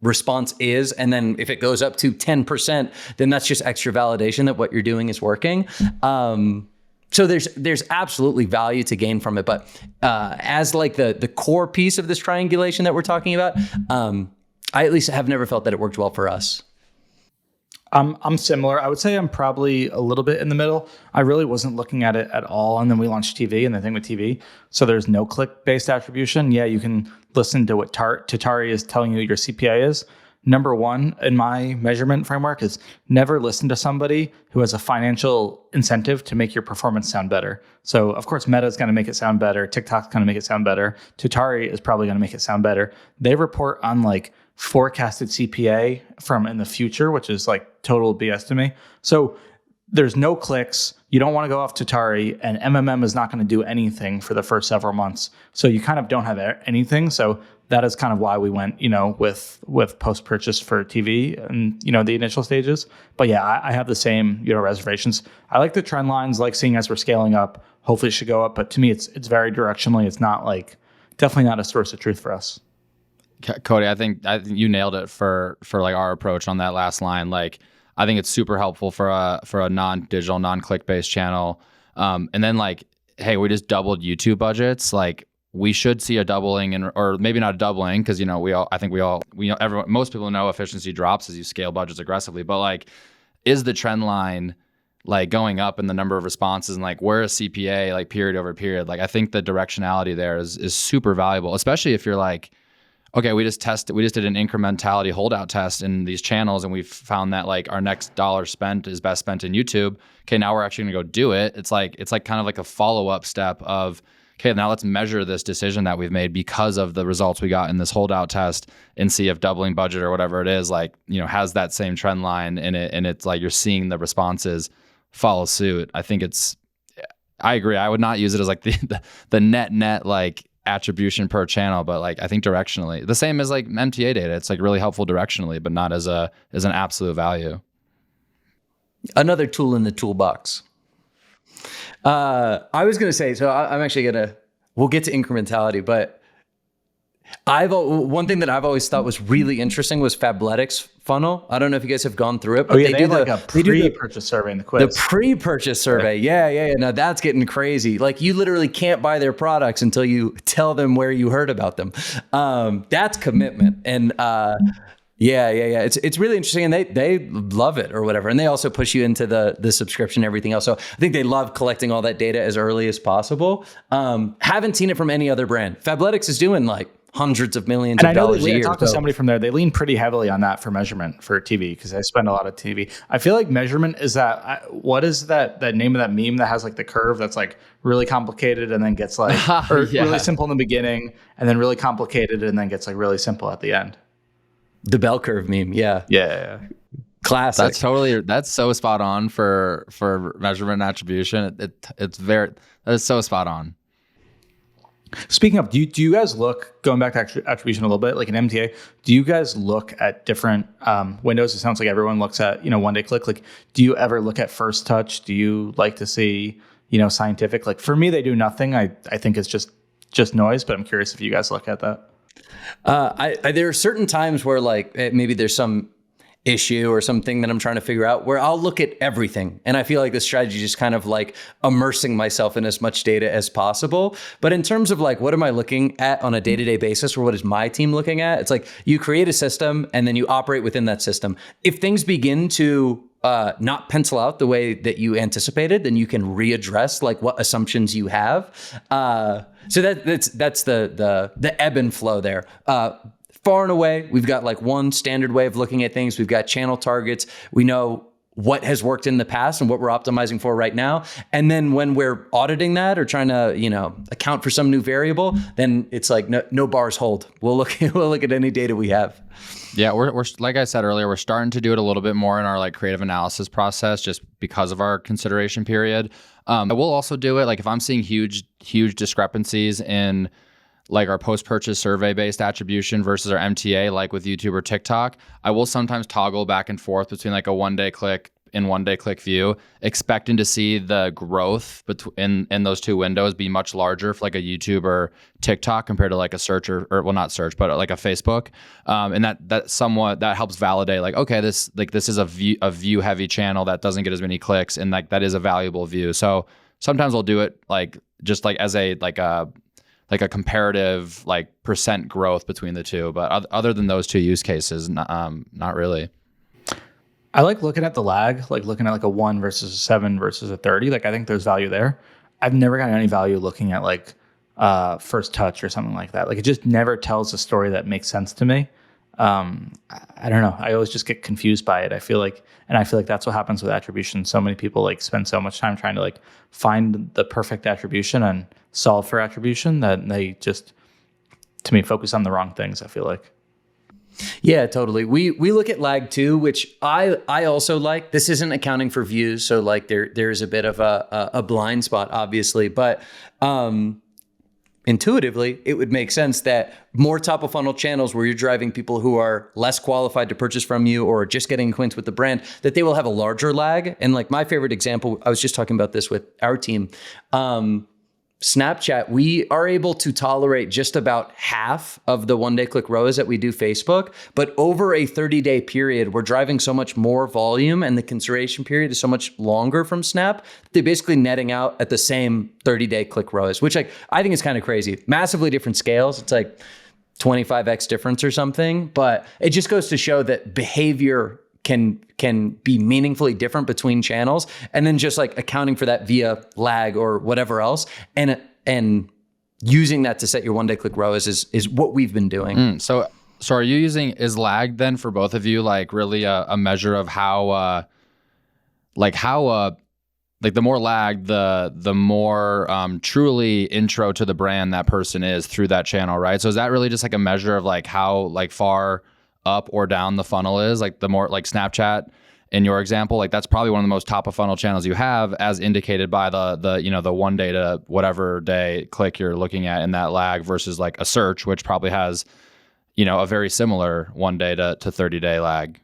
S1: response is. And then if it goes up to 10%, then that's just extra validation that what you're doing is working. So there's absolutely value to gain from it. But as like the core piece of this triangulation that we're talking about, I at least have never felt that it worked well for us.
S3: I'm similar. I would say I'm probably a little bit in the middle. I really wasn't looking at it at all. And then we launched TV, and the thing with TV, so there's no click-based attribution. Yeah, you can listen to what Tatari is telling you your CPA is. Number one in my measurement framework is never listen to somebody who has a financial incentive to make your performance sound better. So of course, Meta is going to make it sound better. TikTok's going to make it sound better. Tatari is probably going to make it sound better. They report on like forecasted CPA from in the future, which is like total BS to me. So there's no clicks. You don't want to go off Tatari, and MMM is not going to do anything for the first several months. So you kind of don't have anything. So that is kind of why we went, with post-purchase for TV and, the initial stages. But yeah, I have the same, reservations. I like the trend lines, like seeing as we're scaling up, hopefully it should go up. But to me, it's very directionally. It's not definitely not a source of truth for us.
S2: Cody, I think you nailed it for like our approach on that last line. Like, I think it's super helpful for a non-digital, non-click based channel. And then like, hey, we just doubled YouTube budgets. Like, we should see a doubling, or maybe not a doubling, because most people know efficiency drops as you scale budgets aggressively. But like, is the trend line like going up in the number of responses, and like where is CPA like period over period? Like, I think the directionality there is super valuable, especially if you're like, okay, we just did an incrementality holdout test in these channels, and we've found that like our next dollar spent is best spent in YouTube. Okay, now we're actually gonna go do it. It's like kind of like a follow-up step of, okay, now let's measure this decision that we've made because of the results we got in this holdout test, and see if doubling budget or whatever it is, like, has that same trend line in it, and it's like you're seeing the responses follow suit. I agree. I would not use it as like the net like attribution per channel, but like I think directionally the same as like MTA data. It's like really helpful directionally, but not as an absolute value.
S1: Another tool in the toolbox. I was gonna say, so I'm actually we'll get to incrementality, but one thing that I've always thought was really interesting was Fabletics funnel. I don't know if you guys have gone through it, but
S3: they do like a pre-purchase survey in the quiz.
S1: The pre-purchase survey. Yeah. Now that's getting crazy. Like, you literally can't buy their products until you tell them where you heard about them. That's commitment. And yeah. It's really interesting, and they love it or whatever. And they also push you into the subscription and everything else. So I think they love collecting all that data as early as possible. Haven't seen it from any other brand. Fabletics is doing like hundreds of millions of dollars a year.
S3: I talked to somebody from there. They lean pretty heavily on that for measurement for TV, because I spend a lot of TV. I feel like measurement is what is that name of that meme that has like the curve that's like really complicated and then gets like really simple in the beginning, and then really complicated and then gets like really simple at the end.
S1: The bell curve meme. Yeah. Classic.
S2: That's so spot on for measurement and attribution. That's so spot on.
S3: Speaking of, do you guys look, going back to attribution a little bit, like in MTA, do you guys look at different windows? It sounds like everyone looks at, one day click. Like, do you ever look at first touch? Do you like to see, scientific? Like, for me, they do nothing. I think it's just noise, but I'm curious if you guys look at that.
S1: There are certain times where like maybe there's some issue or something that I'm trying to figure out where I'll look at everything. And I feel like this strategy is just kind of like immersing myself in as much data as possible. But in terms of like, what am I looking at on a day-to-day basis, or what is my team looking at? It's like you create a system and then you operate within that system. If things begin to not pencil out the way that you anticipated, then you can readdress like what assumptions you have. So that's the ebb and flow there. Far and away, we've got like one standard way of looking at things. We've got channel targets. We know what has worked in the past and what we're optimizing for right now. And then when we're auditing that or trying to, account for some new variable, then it's like no bars hold. We'll look at any data we have.
S2: Yeah, we're like I said earlier, we're starting to do it a little bit more in our like creative analysis process just because of our consideration period. I will also do it like if I'm seeing huge discrepancies in like our post-purchase survey-based attribution versus our MTA, like with YouTube or TikTok, I will sometimes toggle back and forth between like a one-day click and one-day click view, expecting to see the growth in those two windows be much larger for like a YouTube or TikTok compared to like a search or well, not search, but like a Facebook. And that helps validate like, okay, this is a view-heavy channel that doesn't get as many clicks, and like that is a valuable view. So sometimes I'll do it like just like as a comparative like percent growth between the two, but other than those two use cases, not really.
S3: I like looking at the lag, like looking at like a 1 versus a 7 versus a 30. Like I think there's value there. I've never gotten any value looking at like first touch or something like that. Like it just never tells a story that makes sense to me. I don't know. I always just get confused by it. I feel like that's what happens with attribution. So many people like spend so much time trying to like find the perfect attribution and solve for attribution that they just, to me, focus on the wrong things, I feel like.
S1: Yeah, totally. We look at lag too, which I also like. This isn't accounting for views, so like there's a bit of a blind spot, obviously, but intuitively, it would make sense that more top of funnel channels where you're driving people who are less qualified to purchase from you or just getting acquainted with the brand, that they will have a larger lag. And like my favorite example, I was just talking about this with our team. Snapchat, we are able to tolerate just about half of the one-day click ROAS that we do Facebook, but over a 30-day period, we're driving so much more volume and the consideration period is so much longer from Snap, they're basically netting out at the same 30-day click ROAS, which like I think is kind of crazy. Massively different scales. It's like 25x difference or something, but it just goes to show that behavior can be meaningfully different between channels, and then just like accounting for that via lag or whatever else, and using that to set your one-day click ROAS is what we've been doing.
S2: So are you is lag then for both of you like really a measure of how the more lag, the more truly intro to the brand that person is through that channel, right? So is that really just like a measure of like how like far up or down the funnel is? Like the more like Snapchat in your example, like that's probably one of the most top of funnel channels you have, as indicated by the 1 day to whatever day click you're looking at in that lag versus like a search, which probably has, a very similar 1 day to 30-day lag.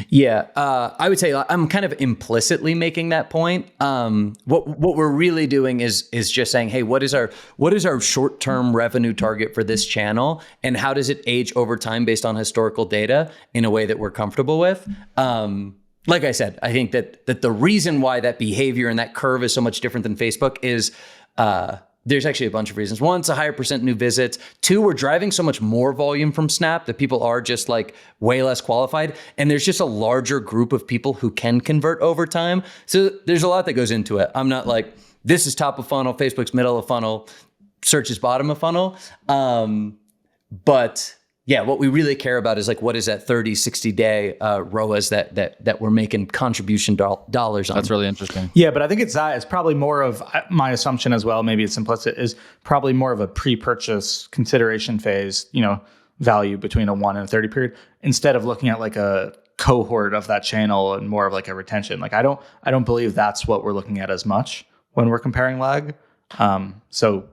S1: Yeah, I would say I'm kind of implicitly making that point. What we're really doing is just saying, hey, what is our short-term revenue target for this channel, and how does it age over time based on historical data in a way that we're comfortable with? Like I said, I think that the reason why that behavior and that curve is so much different than Facebook is there's actually a bunch of reasons. One, it's a higher percent new visits. Two, we're driving so much more volume from Snap that people are just like way less qualified. And there's just a larger group of people who can convert over time. So there's a lot that goes into it. I'm not like, this is top of funnel, Facebook's middle of funnel, search is bottom of funnel. But yeah, what we really care about is like, what is that 30, 60-day ROAS that we're making contribution dollars on.
S2: That's really interesting.
S3: Yeah, but I think it's probably more of my assumption as well, maybe it's implicit, is probably more of a pre-purchase consideration phase, value between a 1 and a 30 period, instead of looking at like a cohort of that channel and more of like a retention. Like I don't believe that's what we're looking at as much when we're comparing lag. So,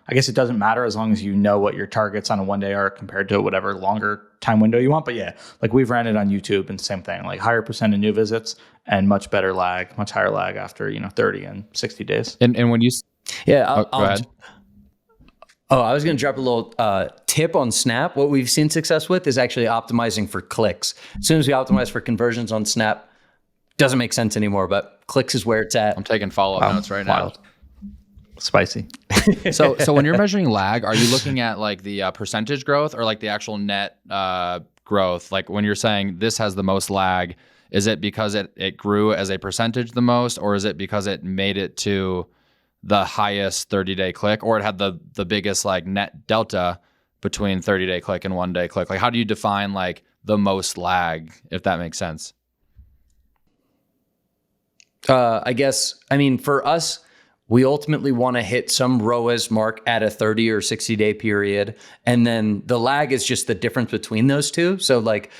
S3: I guess it doesn't matter as long as you know what your targets on a 1 day are compared to whatever longer time window you want. But yeah, like we've ran it on YouTube and same thing, like higher percent of new visits and much better lag, much higher lag after, 30 and 60 days.
S2: And when you,
S1: yeah,
S2: go ahead.
S1: I was going to drop a little tip on Snap. What we've seen success with is actually optimizing for clicks. As soon as we optimize for conversions on Snap, doesn't make sense anymore, but clicks is where it's at.
S2: I'm taking follow-up notes right now.
S3: Spicy.
S2: So when you're measuring lag, are you looking at like the percentage growth or like the actual net growth? Like when you're saying this has the most lag, is it because it grew as a percentage the most, or is it because it made it to the highest 30-day click, or it had the biggest like net delta between 30-day click and 1 day click? Like how do you define like the most lag, if that makes sense?
S1: I guess, I mean, for us, we ultimately want to hit some ROAS mark at a 30 or 60 day period. And then the lag is just the difference between those two. So like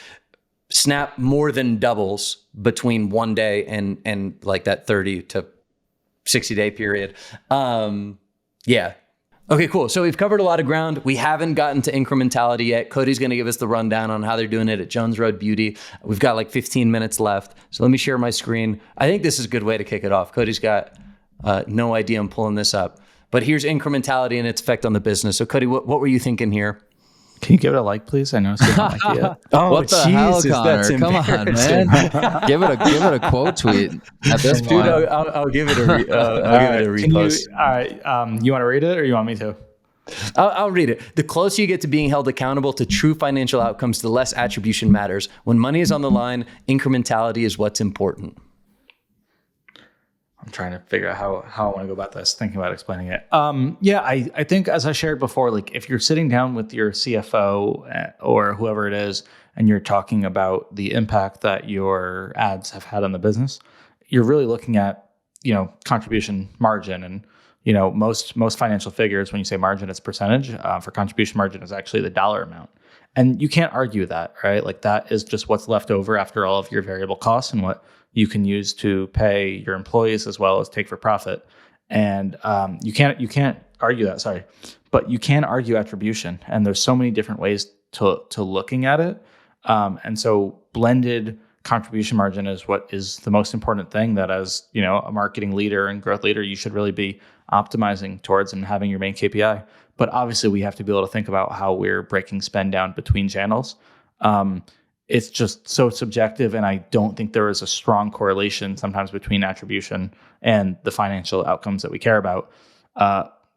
S1: Snap more than doubles between 1 day and like that 30 to 60 day period. Yeah. Okay, cool. So we've covered a lot of ground. We haven't gotten to incrementality yet. Cody's going to give us the rundown on how they're doing it at Jones Road Beauty. We've got like 15 minutes left. So let me share my screen. I think this is a good way to kick it off. Cody's got no idea I'm pulling this up. But here's incrementality and its effect on the business. So Cody, what were you thinking here?
S3: Can you give it a like, please? I know it's not like yet.
S1: Oh,
S2: What the hell,
S1: Jesus,
S2: Connor?
S1: that's
S2: Come on,
S1: embarrassing.
S2: man. Give it a quote tweet at this
S1: Dude,
S2: point.
S1: I'll give it a give it a repost.
S3: All right. You want to read it or you want me to?
S1: I'll read it. The closer you get to being held accountable to true financial outcomes, the less attribution matters. When money is on the line, incrementality is what's important.
S3: I'm trying to figure out how I want to go about this, thinking about explaining it. I think as I shared before, like if you're sitting down with your CFO or whoever it is, and you're talking about the impact that your ads have had on the business, you're really looking at, contribution margin. And, most financial figures, when you say margin, it's percentage. For contribution margin is actually the dollar amount. And you can't argue that, right? Like that is just what's left over after all of your variable costs and what you can use to pay your employees as well as take for profit. And you can't argue that, sorry. But you can argue attribution. And there's so many different ways to looking at it. And so blended contribution margin is what is the most important thing that as, a marketing leader and growth leader, you should really be optimizing towards and having your main KPI. But obviously we have to be able to think about how we're breaking spend down between channels. It's just so subjective, and I don't think there is a strong correlation sometimes between attribution and the financial outcomes that we care about.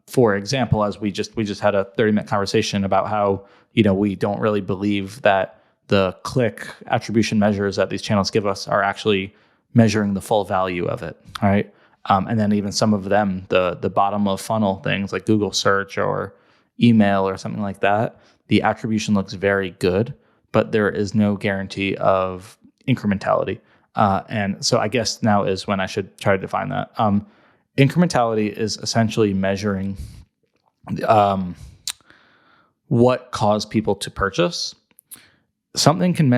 S3: For example, as we just had a 30-minute conversation about how we don't really believe that the click attribution measures that these channels give us are actually measuring the full value of it, right? And then even some of them, the bottom of funnel things like Google search or email or something like that, the attribution looks very good, but there is no guarantee of incrementality. And so I guess now is when I should try to define that. Incrementality is essentially measuring what caused people to purchase. Something can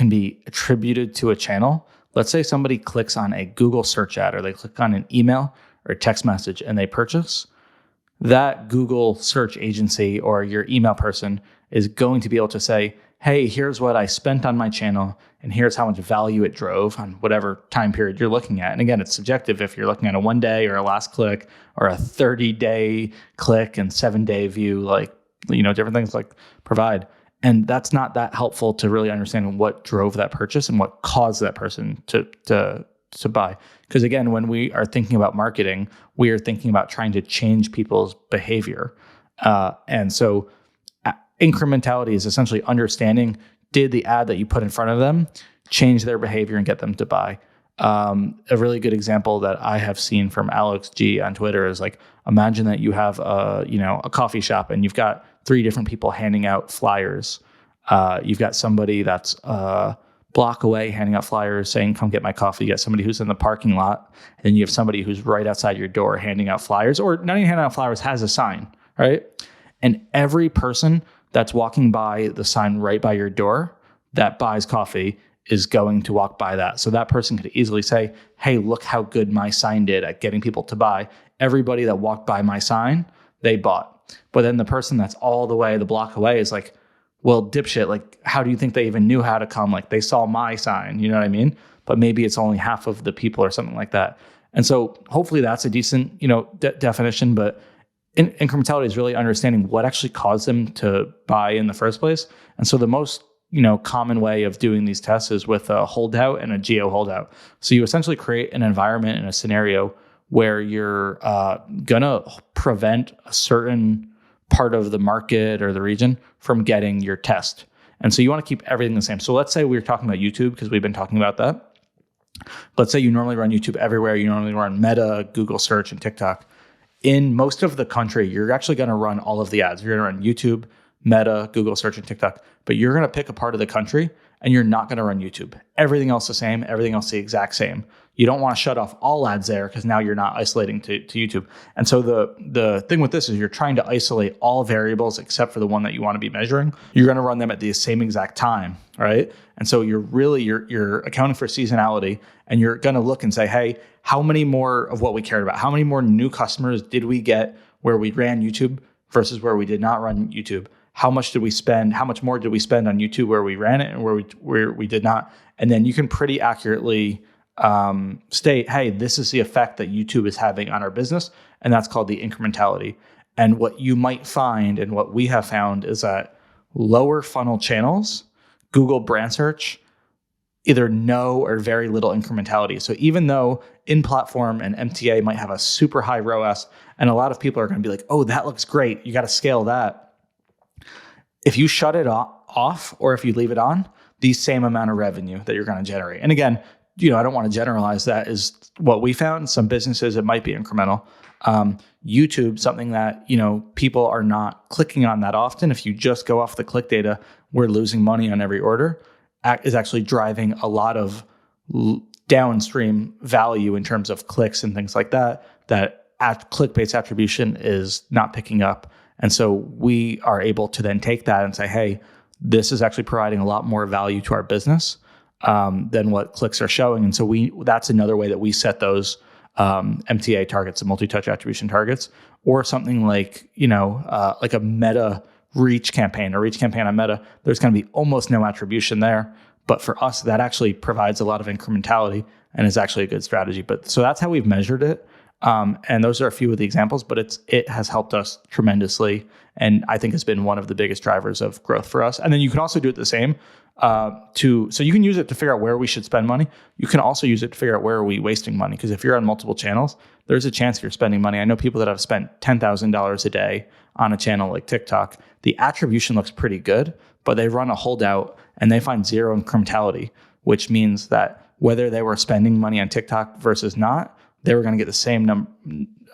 S3: be attributed to a channel. Let's say somebody clicks on a Google search ad or they click on an email or a text message and they purchase. That Google search agency or your email person is going to be able to say, hey, here's what I spent on my channel, and here's how much value it drove on whatever time period you're looking at. And again, it's subjective if you're looking at a 1 day or a last click or a 30-day click and 7-day view, like, different things like provide. And that's not that helpful to really understand what drove that purchase and what caused that person to buy. Because again, when we are thinking about marketing, we are thinking about trying to change people's behavior. And so incrementality is essentially understanding, did the ad that you put in front of them change their behavior and get them to buy? A really good example that I have seen from Alex G on Twitter is like, imagine that you have a coffee shop and you've got 3 different people handing out flyers. You've got somebody that's a block away handing out flyers saying, come get my coffee. You got somebody who's in the parking lot, and then you have somebody who's right outside your door handing out flyers, or not even handing out flowers, has a sign, right? And every person that's walking by the sign right by your door that buys coffee is going to walk by that. So that person could easily say, hey, look how good my sign did at getting people to buy. Everybody that walked by my sign, they bought. But then the person that's all the way the block away is like, well, dipshit, like, how do you think they even knew how to come? Like, they saw my sign, you know what I mean? But maybe it's only half of the people or something like that. And so hopefully that's a decent, definition, but incrementality is really understanding what actually caused them to buy in the first place. And so the most, common way of doing these tests is with a holdout and a geo holdout. So you essentially create an environment and a scenario where you're gonna prevent a certain part of the market or the region from getting your test. And so you want to keep everything the same. So let's say we were talking about YouTube because we've been talking about that. Let's say you normally run YouTube everywhere. You normally run Meta, Google search, and TikTok. In most of the country, you're actually going to run all of the ads. You're going to run YouTube, Meta, Google search, and TikTok. But you're going to pick a part of the country and you're not going to run YouTube. Everything else the same, everything else the exact same. You don't want to shut off all ads there because now you're not isolating to YouTube. And so the thing with this is you're trying to isolate all variables except for the one that you want to be measuring. You're going to run them at the same exact time, right? And so you're accounting for seasonality, and you're going to look and say, hey, how many more of what we cared about? How many more new customers did we get where we ran YouTube versus where we did not run YouTube? How much did we spend? How much more did we spend on YouTube where we ran it and where we did not? And then you can pretty accurately state, hey, this is the effect that YouTube is having on our business, and that's called the incrementality. And what you might find, and what we have found, is that lower funnel channels, Google brand search, either no or very little incrementality. So even though in-platform and MTA might have a super high ROAS, and a lot of people are going to be like, oh, that looks great, you got to scale that. If you shut it off or if you leave it on, the same amount of revenue that you're going to generate. And again, I don't want to generalize that is what we found. Some businesses, it might be incremental. YouTube, something that, people are not clicking on that often. If you just go off the click data, we're losing money on every order, is actually driving a lot of downstream value in terms of clicks and things like that click-based attribution is not picking up. And so we are able to then take that and say, hey, this is actually providing a lot more value to our business than what clicks are showing. And so that's another way that we set those MTA targets, the multi-touch attribution targets, or something like, like a Meta reach campaign on Meta. There's going to be almost no attribution there. But for us, that actually provides a lot of incrementality and is actually a good strategy. So that's how we've measured it. And those are a few of the examples, but it has helped us tremendously. And I think has been one of the biggest drivers of growth for us. And then you can also do it the same so you can use it to figure out where we should spend money. You can also use it to figure out where are we wasting money. Because if you're on multiple channels, there's a chance you're spending money. I know people that have spent $10,000 a day on a channel like TikTok. The attribution looks pretty good, but they run a holdout and they find zero incrementality, which means that whether they were spending money on TikTok versus not, they were going to get the same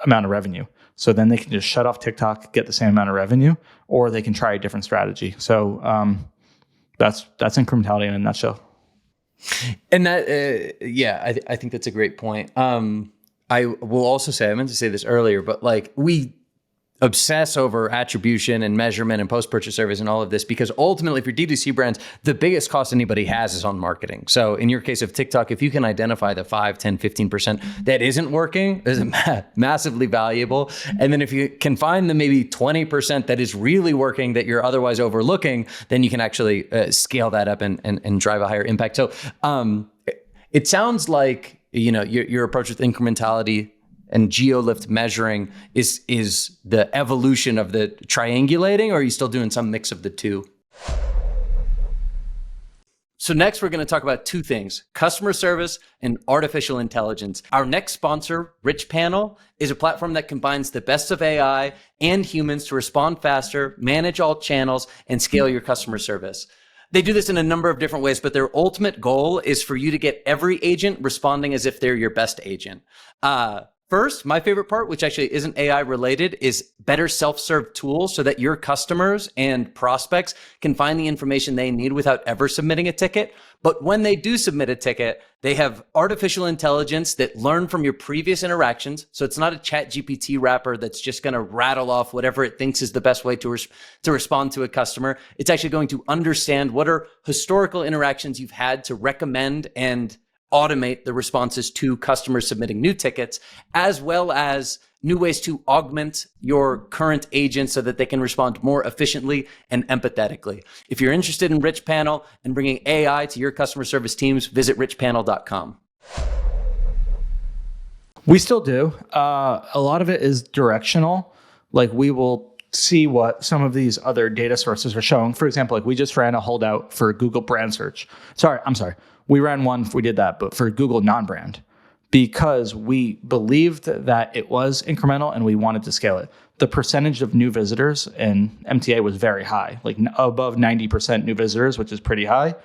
S3: amount of revenue. So then they can just shut off TikTok, get the same amount of revenue, or they can try a different strategy. So that's incrementality in a nutshell.
S1: And that, I think that's a great point. I will also say, I meant to say this earlier, but we obsess over attribution and measurement and post-purchase service and all of this, because ultimately for D2C brands, the biggest cost anybody has is on marketing. So in your case of TikTok, if you can identify the 5, 10, 15% that isn't working, is massively valuable. And then if you can find the maybe 20% that is really working that you're otherwise overlooking, then you can actually scale that up and drive a higher impact. So it sounds like, your approach with incrementality and geolift measuring is the evolution of the triangulating, or are you still doing some mix of the two? So next, we're going to talk about two things: customer service and artificial intelligence. Our next sponsor, Richpanel, is a platform that combines the best of AI and humans to respond faster, manage all channels, and scale your customer service. They do this in a number of different ways, but their ultimate goal is for you to get every agent responding as if they're your best agent. First, my favorite part, which actually isn't AI related, is better self-serve tools so that your customers and prospects can find the information they need without ever submitting a ticket. But when they do submit a ticket, they have artificial intelligence that learn from your previous interactions. So it's not a ChatGPT wrapper that's just going to rattle off whatever it thinks is the best way to respond to a customer. It's actually going to understand what are historical interactions you've had to recommend and automate the responses to customers submitting new tickets, as well as new ways to augment your current agents so that they can respond more efficiently and empathetically. If you're interested in Richpanel and bringing AI to your customer service teams, visit richpanel.com.
S3: We still do. A lot of it is directional. We will see what some of these other data sources are showing. For example, we just ran a holdout for Google brand search. I'm sorry. We ran one, we did that, but for Google non-brand, because we believed that it was incremental and we wanted to scale it. The percentage of new visitors in MTA was very high, above 90% new visitors, which is pretty high.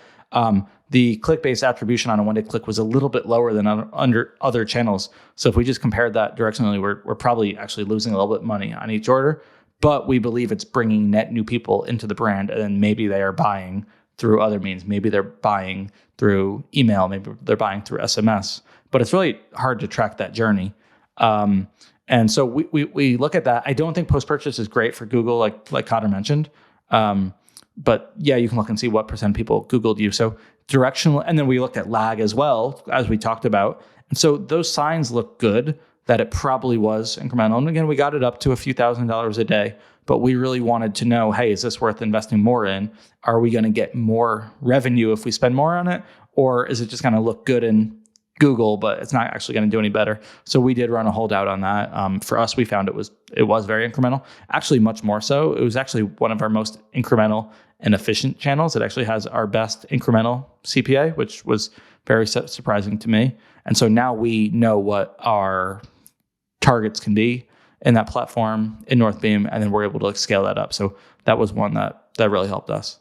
S3: The click-based attribution on a one-day click was a little bit lower than under other channels. So if we just compared that directionally, we're probably actually losing a little bit of money on each order, but we believe it's bringing net new people into the brand, and then maybe they are buying through other means. Maybe they're buying through email, maybe they're buying through SMS, but it's really hard to track that journey. And so we look at that. I don't think post-purchase is great for Google, like Cotter mentioned. But yeah, you can look and see what % of people Googled you. So directional, and then we looked at lag as well, as we talked about. And so those signs look good that it probably was incremental. And again, we got it up to a few $1,000s a day, but we really wanted to know, hey, is this worth investing more in? Are we going to get more revenue if we spend more on it? Or is it just going to look good in Google, but it's not actually going to do any better? So we did run a holdout on that. For us, we found it was very incremental, actually much more so. It was actually one of our most incremental and efficient channels. It actually has our best incremental CPA, which was very surprising to me. And so now we know what our targets can be in that platform in Northbeam, and then we're able to scale that up. So that was one that really helped us.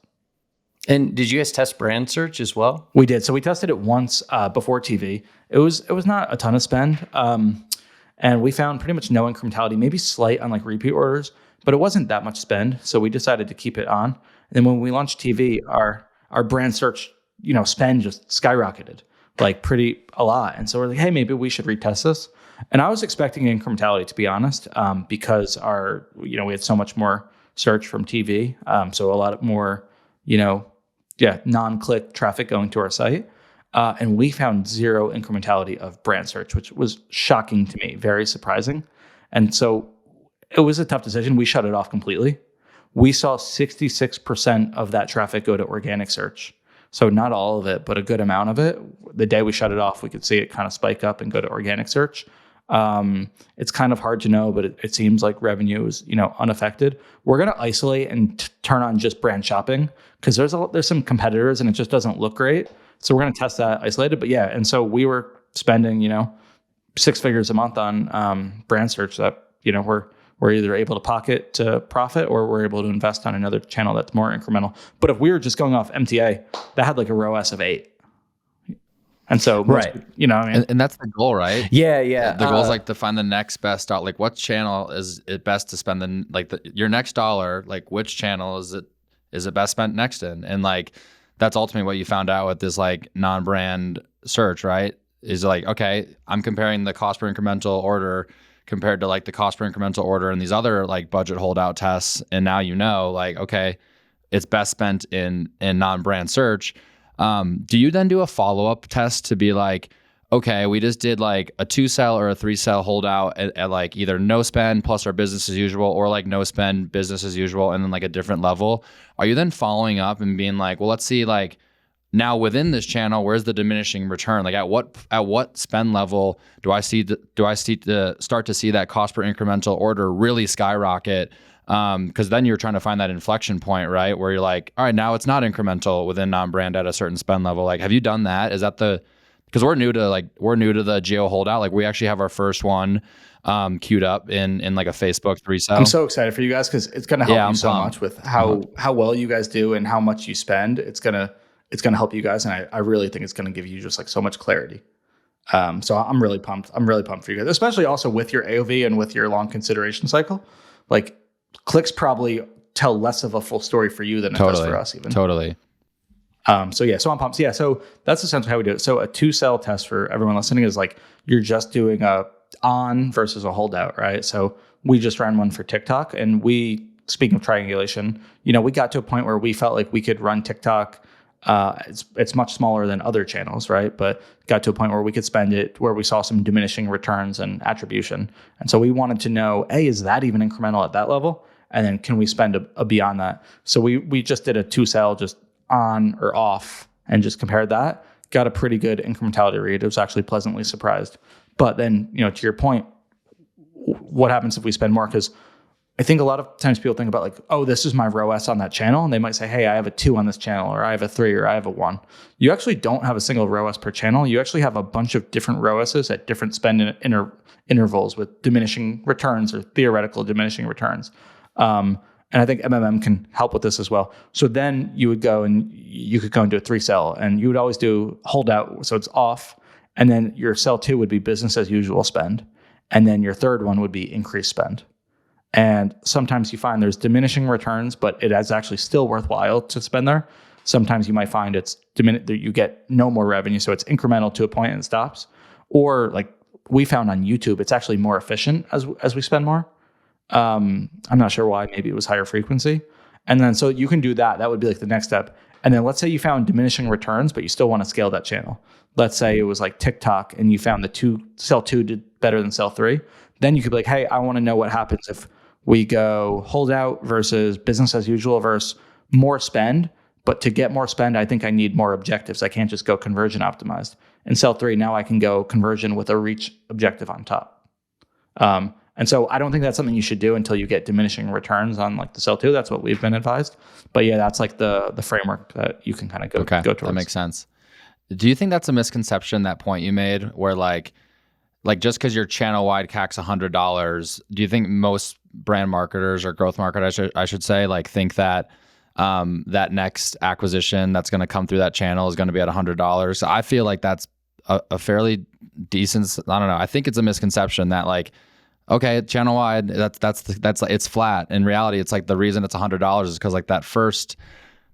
S1: And did you guys test brand search as well?
S3: We did. So we tested it once before TV. It was not a ton of spend, and we found pretty much no incrementality, maybe slight on like repeat orders, but it wasn't that much spend. So we decided to keep it on. And then when we launched TV, our brand search spend just skyrocketed like a lot. And so we're like, hey, maybe we should retest this. And I was expecting incrementality, to be honest, because we had so much more search from TV, so a lot more non-click traffic going to our site. And we found zero incrementality of brand search, which was shocking to me, very surprising. And so it was a tough decision. We shut it off completely. We saw 66% of that traffic go to organic search. So not all of it, but a good amount of it. The day we shut it off, we could see it kind of spike up and go to organic search. It's kind of hard to know, but it seems like revenue is, unaffected. We're going to isolate and turn on just brand shopping because there's some competitors and it just doesn't look great. So we're going to test that isolated. But yeah, and so we were spending, 6 figures a month on brand search that, we're either able to pocket to profit or we're able to invest on another channel that's more incremental. But if we were just going off MTA, that had like a ROAS of 8. And so,
S1: right,
S2: and that's the goal, right?
S1: Yeah.
S2: The goal is like to find the next best dollar. Like, what channel is it best to spend your next dollar? Like, which channel is it best spent next in? And like, that's ultimately what you found out with this like non-brand search, right? Is like, okay, I'm comparing the cost per incremental order compared to like the cost per incremental order and these other like budget holdout tests, and now like, okay, it's best spent in non-brand search. Do you then do a follow-up test to be like, okay, we just did like a 2-sell or a 3-sell holdout at like either no spend plus our business as usual or like no spend business as usual and then like a different level? Are you then following up and being like, well, let's see, like now within this channel, where's the diminishing return? Like at what spend level do I start to see that cost per incremental order really skyrocket? Because then you're trying to find that inflection point, right? Where you're like, all right, now it's not incremental within non-brand at a certain spend level. Like, have you done that? Is that because we're new to the geo holdout. Like we actually have our first one queued up in like a Facebook 3-sell.
S3: I'm so excited for you guys because it's going to help you so much with how well you guys do and how much you spend. It's going to help you guys. And I really think it's going to give you just like so much clarity. So I'm really pumped. I'm really pumped for you guys, especially also with your AOV and with your long consideration cycle. Like, clicks probably tell less of a full story for you than it does for us even.
S2: Totally.
S3: So I'm pumped. Yeah. So that's essentially how we do it. So a 2-sell test for everyone listening is like, you're just doing a on versus a holdout, right? So we just ran one for TikTok, and speaking of triangulation, we got to a point where we felt like we could run TikTok. It's much smaller than other channels, right? But got to a point where we could spend it where we saw some diminishing returns and attribution. And so we wanted to know, is that even incremental at that level? And then can we spend a beyond that? So we just did a 2-sell just on or off and just compared that. Got a pretty good incrementality read. It was actually pleasantly surprised. But then, to your point, what happens if we spend more? Because I think a lot of times people think about like, oh, this is my ROAS on that channel. And they might say, hey, I have a 2 on this channel, or I have a 3, or I have a 1. You actually don't have a single ROAS per channel. You actually have a bunch of different ROASs at different spend intervals with diminishing returns or theoretical diminishing returns. And I think MMM can help with this as well. So then you would go and you could go and do a 3-sell, and you would always do holdout. So it's off. And then your sell 2 would be business as usual spend. And then your third one would be increased spend. And sometimes you find there's diminishing returns, but it is actually still worthwhile to spend there. Sometimes you might find it's that you get no more revenue, so it's incremental to a point and it stops. Or like we found on YouTube, it's actually more efficient as we spend more. I'm not sure why. Maybe it was higher frequency. And then so you can do that. That would be like the next step. And then let's say you found diminishing returns, but you still want to scale that channel. Let's say it was like TikTok and you found the sell two did better than sell three. Then you could be like, hey, I want to know what happens if we go hold out versus business as usual versus more spend. But to get more spend, I think I need more objectives. I can't just go conversion optimized. In sell three, now I can go conversion with a reach objective on top. And so I don't think that's something you should do until you get diminishing returns on like the sell two. That's what we've been advised. But yeah, that's like the framework that you can kind of go towards.
S2: That makes sense. Do you think that's a misconception, that point you made, where like just because your channel wide CAC's $100, do you think most brand marketers or growth marketers, I should say, like think that that next acquisition that's going to come through that channel is going to be at $100? I feel like that's a fairly decent. I don't know. I think it's a misconception that like, okay, channel wide, that's it's flat. In reality, it's like the reason it's $100 is because like that first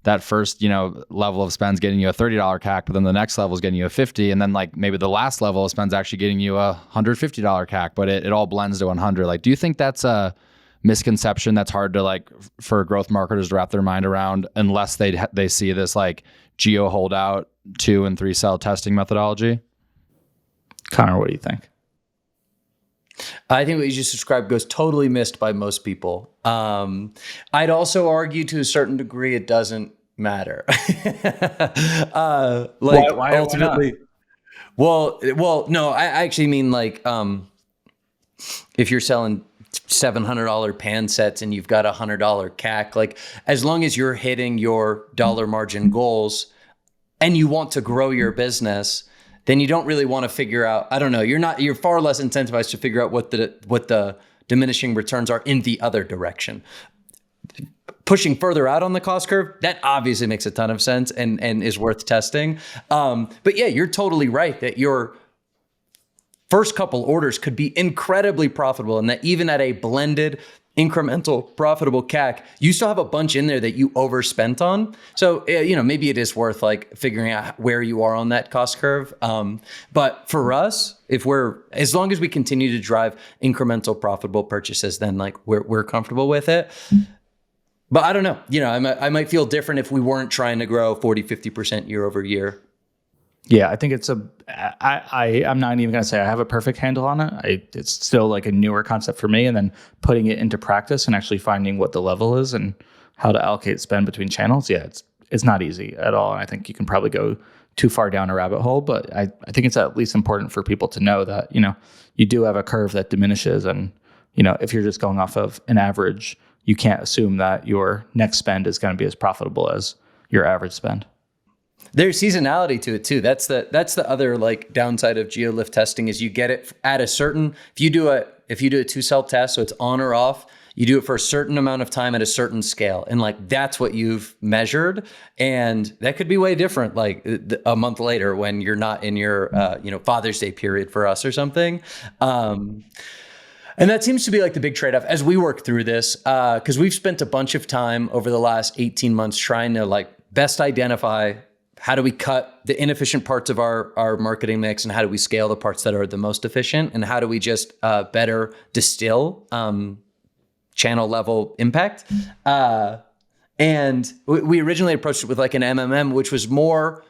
S2: level of spend's getting you a $30 CAC, but then the next level is getting you a $50, and then like maybe the last level of spend's actually getting you a $150 CAC, but it all blends to 100. Like, do you think that's a misconception that's hard to like for growth marketers to wrap their mind around unless they see this like geo holdout 2 and 3 cell testing methodology?
S3: Connor, what do you think?
S1: I think what you just described goes totally missed by most people. I'd also argue to a certain degree it doesn't matter.
S3: Why
S1: ultimately, well, no, I actually mean like if you're selling $700 pan sets and you've got $100 CAC, like as long as you're hitting your dollar margin goals and you want to grow your business, then you don't really want to figure out, I don't know, you're far less incentivized to figure out what the diminishing returns are in the other direction. Pushing further out on the cost curve, that obviously makes a ton of sense and is worth testing. But yeah, you're totally right that your first couple orders could be incredibly profitable, and that even at a blended incremental profitable CAC, you still have a bunch in there that you overspent on. So, maybe it is worth like figuring out where you are on that cost curve. But for us, as long as we continue to drive incremental profitable purchases, then like we're comfortable with it. But I don't know, I might feel different if we weren't trying to grow 40, 50% year over year.
S3: Yeah, I think I'm not even going to say I have a perfect handle on it. It's still like a newer concept for me, and then putting it into practice and actually finding what the level is and how to allocate spend between channels. Yeah, it's not easy at all. And I think you can probably go too far down a rabbit hole, but I think it's at least important for people to know that, you do have a curve that diminishes, and, if you're just going off of an average, you can't assume that your next spend is going to be as profitable as your average spend.
S1: There's seasonality to it too. That's the other like downside of GeoLift testing is you get it at a certain, if you do a 2-cell test, so it's on or off, you do it for a certain amount of time at a certain scale. And like, that's what you've measured. And that could be way different, like a month later when you're not in your, Father's Day period for us or something. And that seems to be like the big trade-off as we work through this, because we've spent a bunch of time over the last 18 months trying to like best identify how do we cut the inefficient parts of our marketing mix, and how do we scale the parts that are the most efficient, and how do we just better distill channel level impact. And we originally approached it with like an MMM, which was more,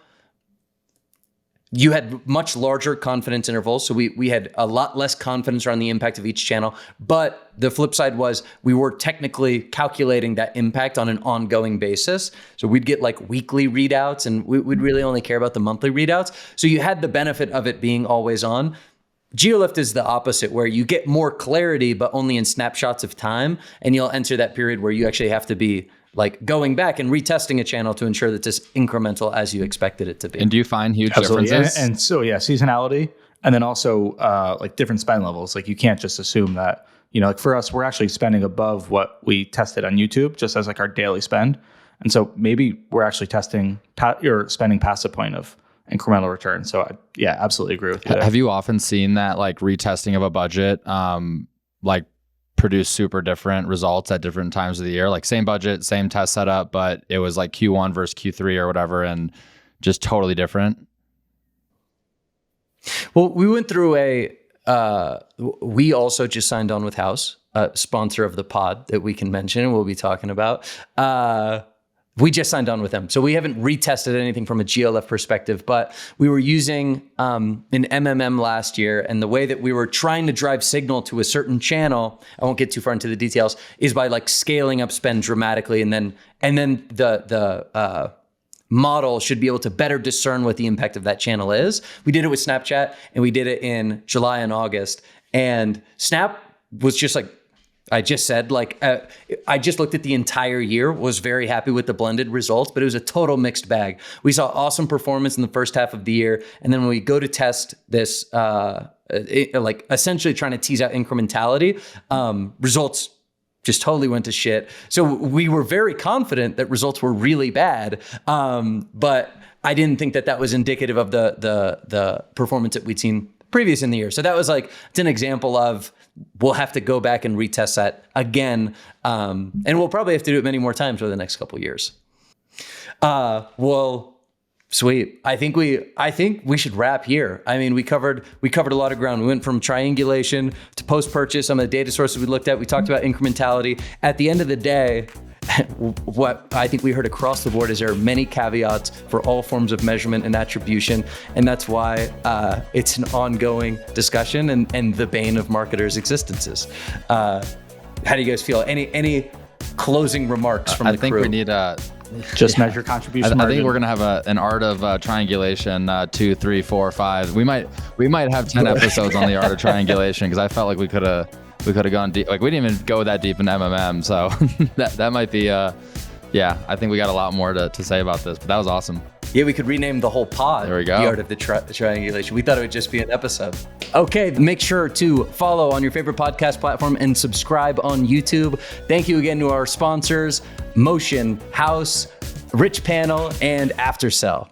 S1: you had much larger confidence intervals. So we had a lot less confidence around the impact of each channel. But the flip side was we were technically calculating that impact on an ongoing basis. So we'd get like weekly readouts, and we'd really only care about the monthly readouts. So you had the benefit of it being always on. GeoLift is the opposite, where you get more clarity, but only in snapshots of time. And you'll enter that period where you actually have to be like going back and retesting a channel to ensure that it's incremental as you expected it to be.
S2: And do you find huge differences?
S3: And so, yeah, seasonality. And then also like different spend levels. Like you can't just assume that, like for us, we're actually spending above what we tested on YouTube just as like our daily spend. And so maybe we're actually testing, you're spending past the point of incremental return. So I absolutely agree with you there.
S2: Have you often seen that like retesting of a budget, like produce super different results at different times of the year. Like same budget, same test setup, but it was like Q1 versus Q3 or whatever, and just totally different.
S1: Well, we went through we also just signed on with Haus, a sponsor of the pod that we can mention and we'll be talking about. We just signed on with them. So we haven't retested anything from a GLF perspective, but we were using an MMM last year. And the way that we were trying to drive signal to a certain channel, I won't get too far into the details, is by like scaling up spend dramatically. And then the model should be able to better discern what the impact of that channel is. We did it with Snapchat and we did it in July and August. And Snap was just like, I just said, I just looked at the entire year, was very happy with the blended results, but it was a total mixed bag. We saw awesome performance in the first half of the year. And then when we go to test this, essentially trying to tease out incrementality, results just totally went to shit. So we were very confident that results were really bad, but I didn't think that was indicative of the performance that we'd seen previous in the year. So that was like, it's an example of, we'll have to go back and retest that again. And we'll probably have to do it many more times over the next couple of years. Well, sweet. I think we should wrap here. I mean, we covered a lot of ground. We went from triangulation to post-purchase, some of the data sources we looked at. We talked about incrementality. At the end of the day, what I think we heard across the board is there are many caveats for all forms of measurement and attribution. And that's why it's an ongoing discussion and the bane of marketers' existences. How do you guys feel? Any closing remarks from the crew?
S2: I think we need
S3: just measure contribution margin.
S2: I think we're gonna have an art of triangulation 2, 3, 4, 5. We might have 10 episodes on the art of triangulation because I felt like we could have gone deep. Like we didn't even go that deep in MMM, so that might be I think we got a lot more to say about this, but that was awesome.
S1: Yeah, we could rename the whole pod.
S2: There we go.
S1: The Art of the Triangulation. We thought it would just be an episode. Okay, make sure to follow on your favorite podcast platform and subscribe on YouTube. Thank you again to our sponsors, Motion, Haus, Richpanel, and Aftersell.